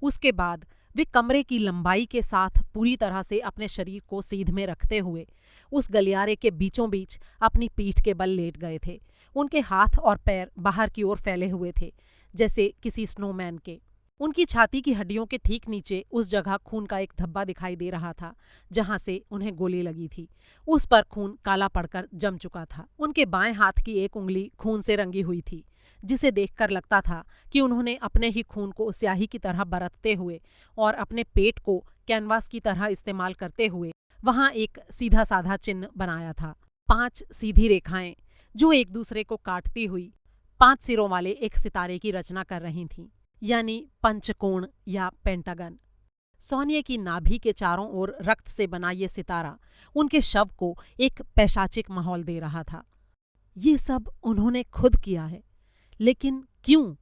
उसके बाद वे कमरे की लंबाई के साथ पूरी तरह से अपने शरीर को सीध में रखते हुए उस गलियारे के बीचों बीच अपनी पीठ के बल लेट गए थे। उनके हाथ और पैर बाहर की ओर फैले हुए थे जैसे किसी स्नोमैन के। उनकी छाती की हड्डियों के ठीक नीचे उस जगह खून का एक धब्बा दिखाई दे रहा था जहां से उन्हें गोली लगी थी। उस पर खून काला पड़कर जम चुका था। उनके बाएं हाथ की एक उंगली खून से रंगी हुई थी, जिसे देखकर लगता था कि उन्होंने अपने ही खून को स्याही की तरह बरतते हुए और अपने पेट को कैनवास की तरह इस्तेमाल करते हुए वहां एक सीधा साधा चिन्ह बनाया था। 5 सीधी रेखाएं जो एक दूसरे को काटती हुई 5 सिरों वाले एक सितारे की रचना कर रही थीं, यानी पंचकोण या पेंटागन। सोनिए की नाभि के चारों ओर रक्त से बना ये सितारा उनके शव को एक पैशाचिक माहौल दे रहा था। ये सब उन्होंने खुद किया है, लेकिन क्यों?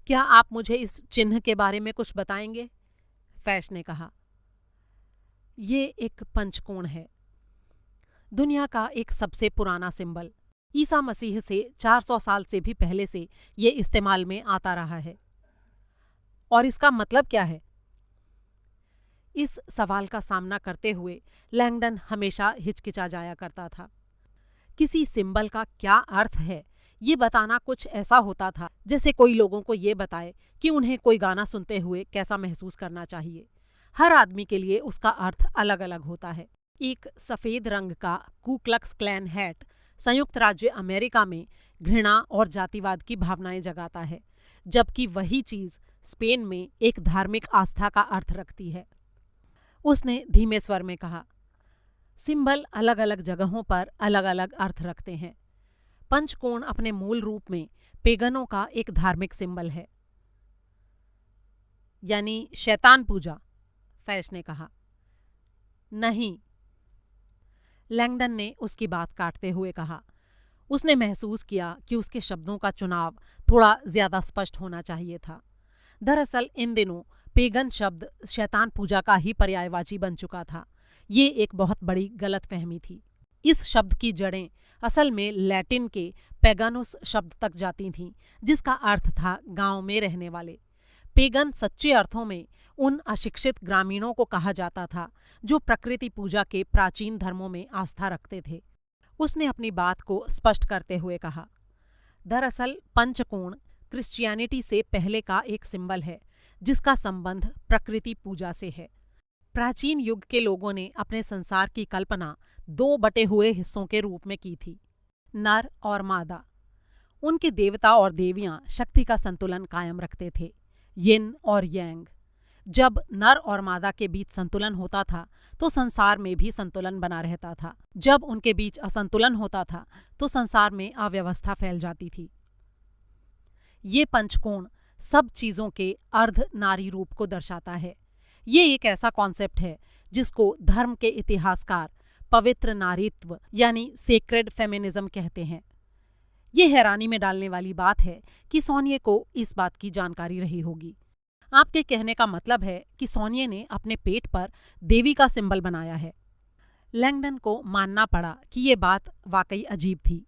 क्या आप मुझे इस चिन्ह के बारे में कुछ बताएंगे? फैश ने कहा। ये एक पंचकोण है, दुनिया का एक सबसे पुराना सिंबल। ईसा मसीह से 400 साल से भी पहले से ये इस्तेमाल में आता रहा है। और इसका मतलब क्या है? इस सवाल का सामना करते हुए लैंगडन हमेशा हिचकिचा जाया करता था। किसी सिंबल का क्या अर्थ है ये बताना कुछ ऐसा होता था जैसे कोई लोगों को ये बताए कि उन्हें कोई गाना सुनते हुए कैसा महसूस करना चाहिए। हर आदमी के लिए उसका अर्थ अलग अलग होता है। एक सफेद रंग का कू क्लक्स क्लैन हैट संयुक्त राज्य अमेरिका में घृणा और जातिवाद की भावनाएं जगाता है, जबकि वही चीज स्पेन में एक धार्मिक आस्था का अर्थ रखती है। उसने धीमे स्वर में कहा, सिंबल अलग अलग जगहों पर अलग अलग अर्थ रखते हैं। पंचकोण अपने मूल रूप में पेगनों का एक धार्मिक सिंबल है। यानी शैतान पूजा, फैश ने कहा। नहीं, लैंगडन ने उसकी बात काटते हुए कहा। उसने महसूस किया कि उसके शब्दों का चुनाव थोड़ा ज्यादा स्पष्ट होना चाहिए था। दरअसल इन दिनों पेगन शब्द शैतान पूजा का ही पर्यायवाची बन चुका था। ये एक बहुत बड़ी गलतफहमी थी। इस शब्द की जड़ें असल में लैटिन के पेगानुस शब्द तक जाती थीं, जिसका अर्थ था गांव में रहने वाले। पेगन सच्चे अर्थों में उन अशिक्षित ग्रामीणों को कहा जाता था जो प्रकृति पूजा के प्राचीन धर्मों में आस्था रखते थे। उसने अपनी बात को स्पष्ट करते हुए कहा, दरअसल पंचकोण क्रिश्चियनिटी से पहले का एक सिंबल है जिसका संबंध प्रकृति पूजा से है। प्राचीन युग के लोगों ने अपने संसार की कल्पना दो बटे हुए हिस्सों के रूप में की थी, नर और मादा। उनके देवता और देवियां शक्ति का संतुलन कायम रखते थे, यिन और यांग। जब नर और मादा के बीच संतुलन होता था तो संसार में भी संतुलन बना रहता था। जब उनके बीच असंतुलन होता था तो संसार में अव्यवस्था फैल जाती थी। ये पंचकोण सब चीजों के अर्ध नारी रूप को दर्शाता है। ये एक ऐसा कॉन्सेप्ट है जिसको धर्म के इतिहासकार पवित्र नारीत्व यानी सेक्रेड फेमिनिज्म कहते हैं। ये हैरानी में डालने वाली बात है कि सोनिये को इस बात की जानकारी रही होगी। आपके कहने का मतलब है कि सोनिये ने अपने पेट पर देवी का सिंबल बनाया है। लैंगडन को मानना पड़ा कि ये बात वाकई अजीब थी।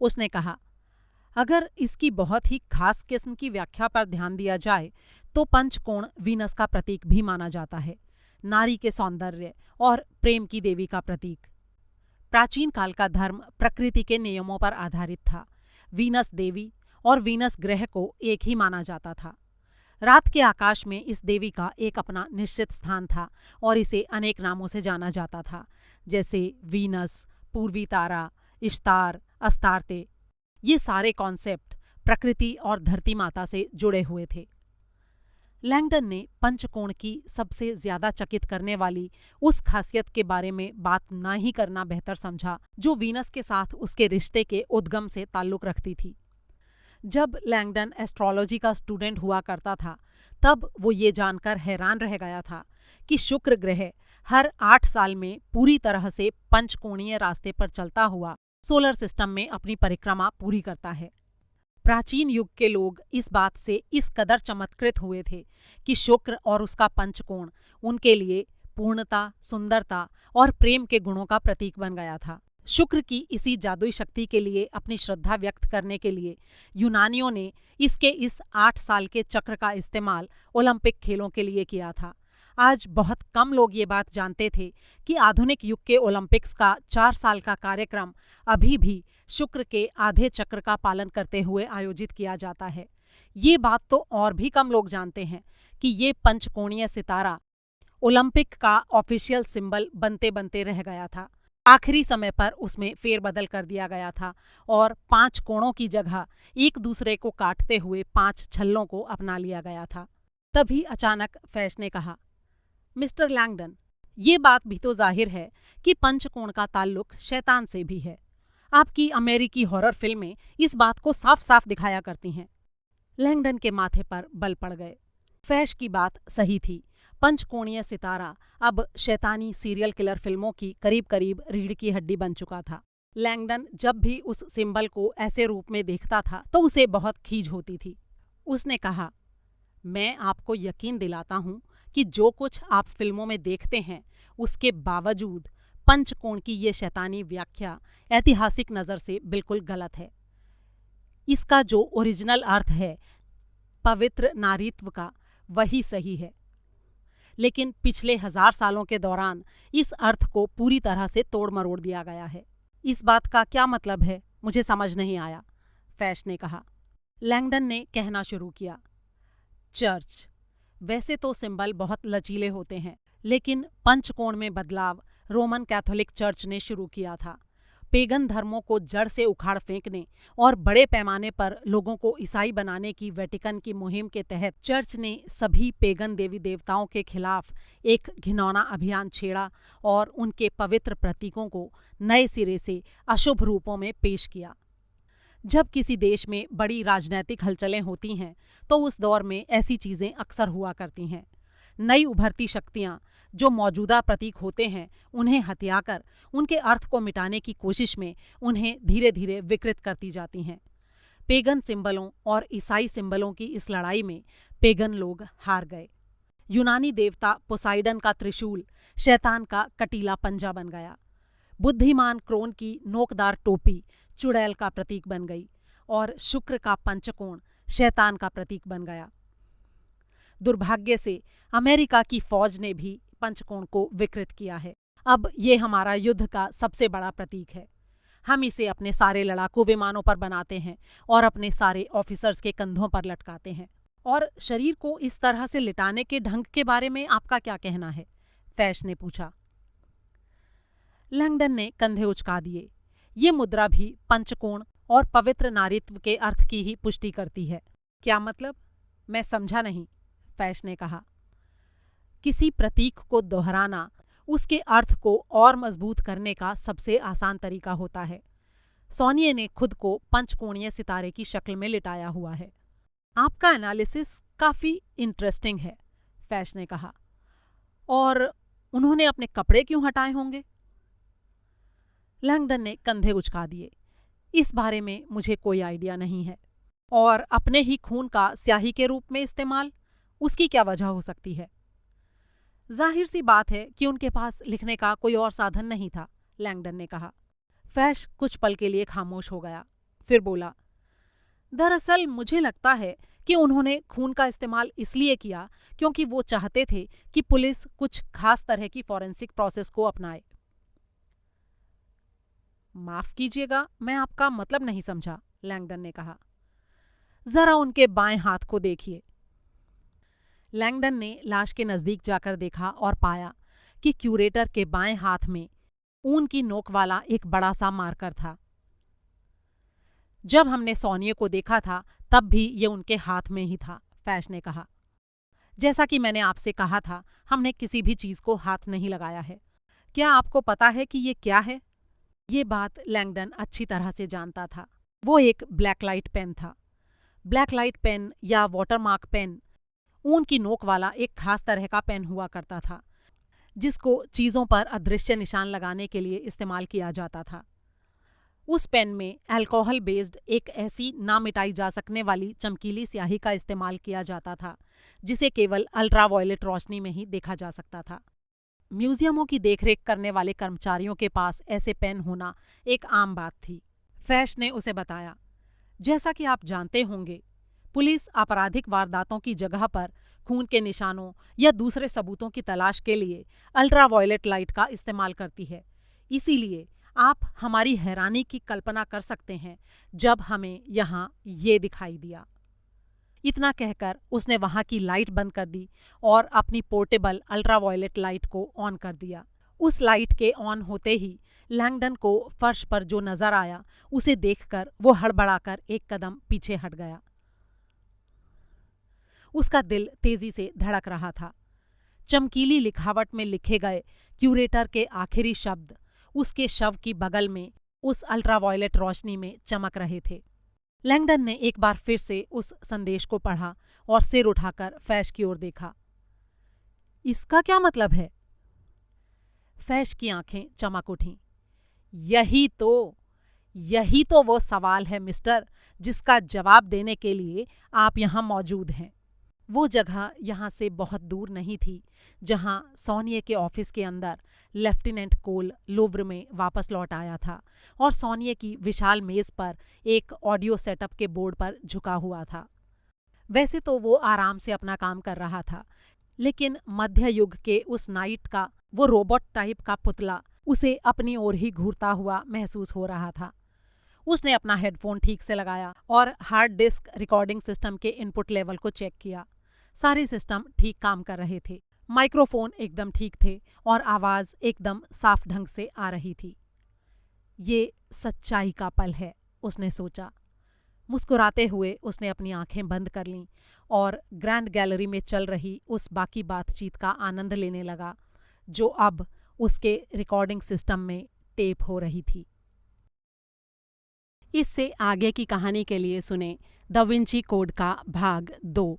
उसने कहा, अगर इसकी बहुत ही खास किस्म की व्याख्या पर ध्यान दिया जाए तो पंचकोण वीनस का प्रतीक भी माना जाता है, नारी के सौंदर्य और प्रेम की देवी का प्रतीक। प्राचीन काल का धर्म प्रकृति के नियमों पर आधारित था। वीनस देवी और वीनस ग्रह को एक ही माना जाता था। रात के आकाश में इस देवी का एक अपना निश्चित स्थान था और इसे अनेक नामों से जाना जाता था, जैसे वीनस, पूर्वी तारा, इश्तार, अस्तार्ते। ये सारे कॉन्सेप्ट प्रकृति और धरती माता से जुड़े हुए थे। लैंगडन ने पंचकोण की सबसे ज्यादा चकित करने वाली उस खासियत के बारे में बात ना ही करना बेहतर समझा जो वीनस के साथ उसके रिश्ते के उद्गम से ताल्लुक रखती थी। जब लैंगडन एस्ट्रोलॉजी का स्टूडेंट हुआ करता था तब वो ये जानकर हैरान रह गया था कि शुक्र ग्रह हर 8 साल में पूरी तरह से पंचकोणीय रास्ते पर चलता हुआ सोलर सिस्टम में अपनी परिक्रमा पूरी करता है। प्राचीन युग के लोग इस बात से इस कदर चमत्कृत हुए थे कि शुक्र और उसका पंचकोण उनके लिए पूर्णता, सुंदरता और प्रेम के गुणों का प्रतीक बन गया था। शुक्र की इसी जादुई शक्ति के लिए अपनी श्रद्धा व्यक्त करने के लिए यूनानियों ने इसके इस 8 साल के चक्र का इस्तेमाल ओलंपिक खेलों के लिए किया था। आज बहुत कम लोग ये बात जानते थे कि आधुनिक युग के ओलंपिक्स का 4 साल का कार्यक्रम अभी भी शुक्र के आधे चक्र का पालन करते हुए आयोजित किया जाता है। ये बात तो और भी कम लोग जानते हैं कि ये पंचकोणीय सितारा ओलंपिक का ऑफिशियल सिंबल बनते बनते रह गया था। आखिरी समय पर उसमें फेरबदल कर दिया गया था और 5 कोणों की जगह एक दूसरे को काटते हुए 5 छल्लों को अपना लिया गया था। तभी अचानक फैश ने कहा, मिस्टर लैंगडन, ये बात भी तो जाहिर है कि पंचकोण का ताल्लुक शैतान से भी है। आपकी अमेरिकी हॉरर फिल्में इस बात को साफ साफ दिखाया करती हैं। लैंगडन के माथे पर बल पड़ गए। फैश की बात सही थी। पंचकोणीय सितारा अब शैतानी सीरियल किलर फिल्मों की करीब करीब रीढ़ की हड्डी बन चुका था। लैंगडन जब भी उस सिंबल को ऐसे रूप में देखता था तो उसे बहुत खीज होती थी। उसने कहा, मैं आपको यकीन दिलाता हूं कि जो कुछ आप फिल्मों में देखते हैं उसके बावजूद पंचकोण की ये शैतानी व्याख्या ऐतिहासिक नज़र से बिल्कुल गलत है। इसका जो ओरिजिनल अर्थ है पवित्र नारीत्व का, वही सही है, लेकिन पिछले 1000 सालों के दौरान इस अर्थ को पूरी तरह से तोड़ मरोड़ दिया गया है। इस बात का क्या मतलब है, मुझे समझ नहीं आया, फैश ने कहा। लैंगडन ने कहना शुरू किया, चर्च। वैसे तो सिंबल बहुत लचीले होते हैं, लेकिन पंचकोण में बदलाव रोमन कैथोलिक चर्च ने शुरू किया था। पेगन धर्मों को जड़ से उखाड़ फेंकने और बड़े पैमाने पर लोगों को ईसाई बनाने की वेटिकन की मुहिम के तहत चर्च ने सभी पेगन देवी देवताओं के खिलाफ एक घिनौना अभियान छेड़ा और उनके पवित्र प्रतीकों को नए सिरे से अशुभ रूपों में पेश किया। जब किसी देश में बड़ी राजनीतिक हलचलें होती हैं तो उस दौर में ऐसी चीज़ें अक्सर हुआ करती हैं। नई उभरती शक्तियाँ जो मौजूदा प्रतीक होते हैं उन्हें हथियाकर उनके अर्थ को मिटाने की कोशिश में उन्हें धीरे धीरे विकृत करती जाती हैं। पेगन सिंबलों और ईसाई सिंबलों की इस लड़ाई में पेगन लोग हार गए। यूनानी देवता पोसाइडन का त्रिशूल शैतान का कटीला पंजा बन गया। बुद्धिमान क्रोन की नोकदार टोपी चुड़ैल का प्रतीक बन गई और शुक्र का पंचकोण शैतान का प्रतीक बन गया। दुर्भाग्य से अमेरिका की फौज ने भी पंचकोण को विकृत किया है। अब ये हमारा युद्ध का सबसे बड़ा प्रतीक है। हम इसे अपने सारे लड़ाकू विमानों पर बनाते हैं और अपने सारे ऑफिसर्स के कंधों पर लटकाते हैं। और शरीर को इस तरह से लिटाने के ढंग के बारे में आपका क्या कहना है? फैश ने पूछा। लैंगडन ने कंधे उचका दिए। ये मुद्रा भी पंचकोण और पवित्र नारीत्व के अर्थ की ही पुष्टि करती है। क्या मतलब? मैं समझा नहीं, फैश ने कहा। किसी प्रतीक को दोहराना उसके अर्थ को और मजबूत करने का सबसे आसान तरीका होता है। सोनिए ने खुद को पंचकोणीय सितारे की शक्ल में लिटाया हुआ है। आपका एनालिसिस काफी इंटरेस्टिंग है, फैश ने कहा। और उन्होंने अपने कपड़े क्यों हटाए होंगे? लैंगडन ने कंधे उचका दिए। इस बारे में मुझे कोई आइडिया नहीं है। और अपने ही खून का स्याही के रूप में इस्तेमाल, उसकी क्या वजह हो सकती है? जाहिर सी बात है कि उनके पास लिखने का कोई और साधन नहीं था, लैंगडन ने कहा। फैश कुछ पल के लिए खामोश हो गया, फिर बोला, दरअसल मुझे लगता है कि उन्होंने खून का इस्तेमाल इसलिए किया क्योंकि वो चाहते थे कि पुलिस कुछ खास तरह की फॉरेंसिक प्रोसेस को अपनाए। माफ कीजिएगा, मैं आपका मतलब नहीं समझा, लैंगडन ने कहा। जरा उनके बाएं हाथ को देखिए। लैंगडन ने लाश के नजदीक जाकर देखा और पाया कि क्यूरेटर के बाएं हाथ में ऊन की नोक वाला एक बड़ा सा मार्कर था। जब हमने सोनिए को देखा था तब भी ये उनके हाथ में ही था, फैश ने कहा। जैसा कि मैंने आपसे कहा था, हमने किसी भी चीज को हाथ नहीं लगाया है। क्या आपको पता है कि ये क्या है? ये बात लैंगडन अच्छी तरह से जानता था। वो एक ब्लैकलाइट पेन था। ब्लैकलाइट पेन या वाटरमार्क पेन ऊन की नोक वाला एक खास तरह का पेन हुआ करता था जिसको चीज़ों पर अदृश्य निशान लगाने के लिए इस्तेमाल किया जाता था। उस पेन में अल्कोहल बेस्ड एक ऐसी ना मिटाई जा सकने वाली चमकीली स्याही का इस्तेमाल किया जाता था जिसे केवल अल्ट्रावायलेट रोशनी में ही देखा जा सकता था। म्यूजियमों की देखरेख करने वाले कर्मचारियों के पास ऐसे पेन होना एक आम बात थी, फैश ने उसे बताया। जैसा कि आप जानते होंगे, पुलिस आपराधिक वारदातों की जगह पर खून के निशानों या दूसरे सबूतों की तलाश के लिए अल्ट्रावायलेट लाइट का इस्तेमाल करती है। इसीलिए आप हमारी हैरानी की कल्पना कर सकते हैं जब हमें यहाँ ये दिखाई दिया। इतना कहकर उसने वहाँ की लाइट बंद कर दी और अपनी पोर्टेबल अल्ट्रावायलेट लाइट को ऑन कर दिया। उस लाइट के ऑन होते ही लैंगडन को फर्श पर जो नजर आया उसे देखकर वो हड़बड़ाकर एक कदम पीछे हट गया। उसका दिल तेजी से धड़क रहा था। चमकीली लिखावट में लिखे गए क्यूरेटर के आखिरी शब्द उसके शव की बगल में उस अल्ट्रावायलेट रोशनी में चमक रहे थे। लैंगडन ने एक बार फिर से उस संदेश को पढ़ा और सिर उठाकर फैश की ओर देखा। इसका क्या मतलब है? फैश की आंखें चमक उठीं। यही तो वो सवाल है मिस्टर, जिसका जवाब देने के लिए आप यहाँ मौजूद हैं। वो जगह यहाँ से बहुत दूर नहीं थी जहाँ सोनिए के ऑफिस के अंदर लेफ्टिनेंट कोल लूव्र में वापस लौट आया था और सोनिए की विशाल मेज पर एक ऑडियो सेटअप के बोर्ड पर झुका हुआ था। वैसे तो वो आराम से अपना काम कर रहा था, लेकिन मध्य युग के उस नाइट का वो रोबोट टाइप का पुतला उसे अपनी ओर ही घूरता हुआ महसूस हो रहा था। उसने अपना हेडफोन ठीक से लगाया और हार्ड डिस्क रिकॉर्डिंग सिस्टम के इनपुट लेवल को चेक किया। सारे सिस्टम ठीक काम कर रहे थे। माइक्रोफोन एकदम ठीक थे और आवाज़ एकदम साफ ढंग से आ रही थी। ये सच्चाई का पल है, उसने सोचा। मुस्कुराते हुए उसने अपनी आंखें बंद कर लीं और ग्रैंड गैलरी में चल रही उस बाकी बातचीत का आनंद लेने लगा जो अब उसके रिकॉर्डिंग सिस्टम में टेप हो रही थी। इससे आगे की कहानी के लिए सुने द विंची कोड का भाग 2।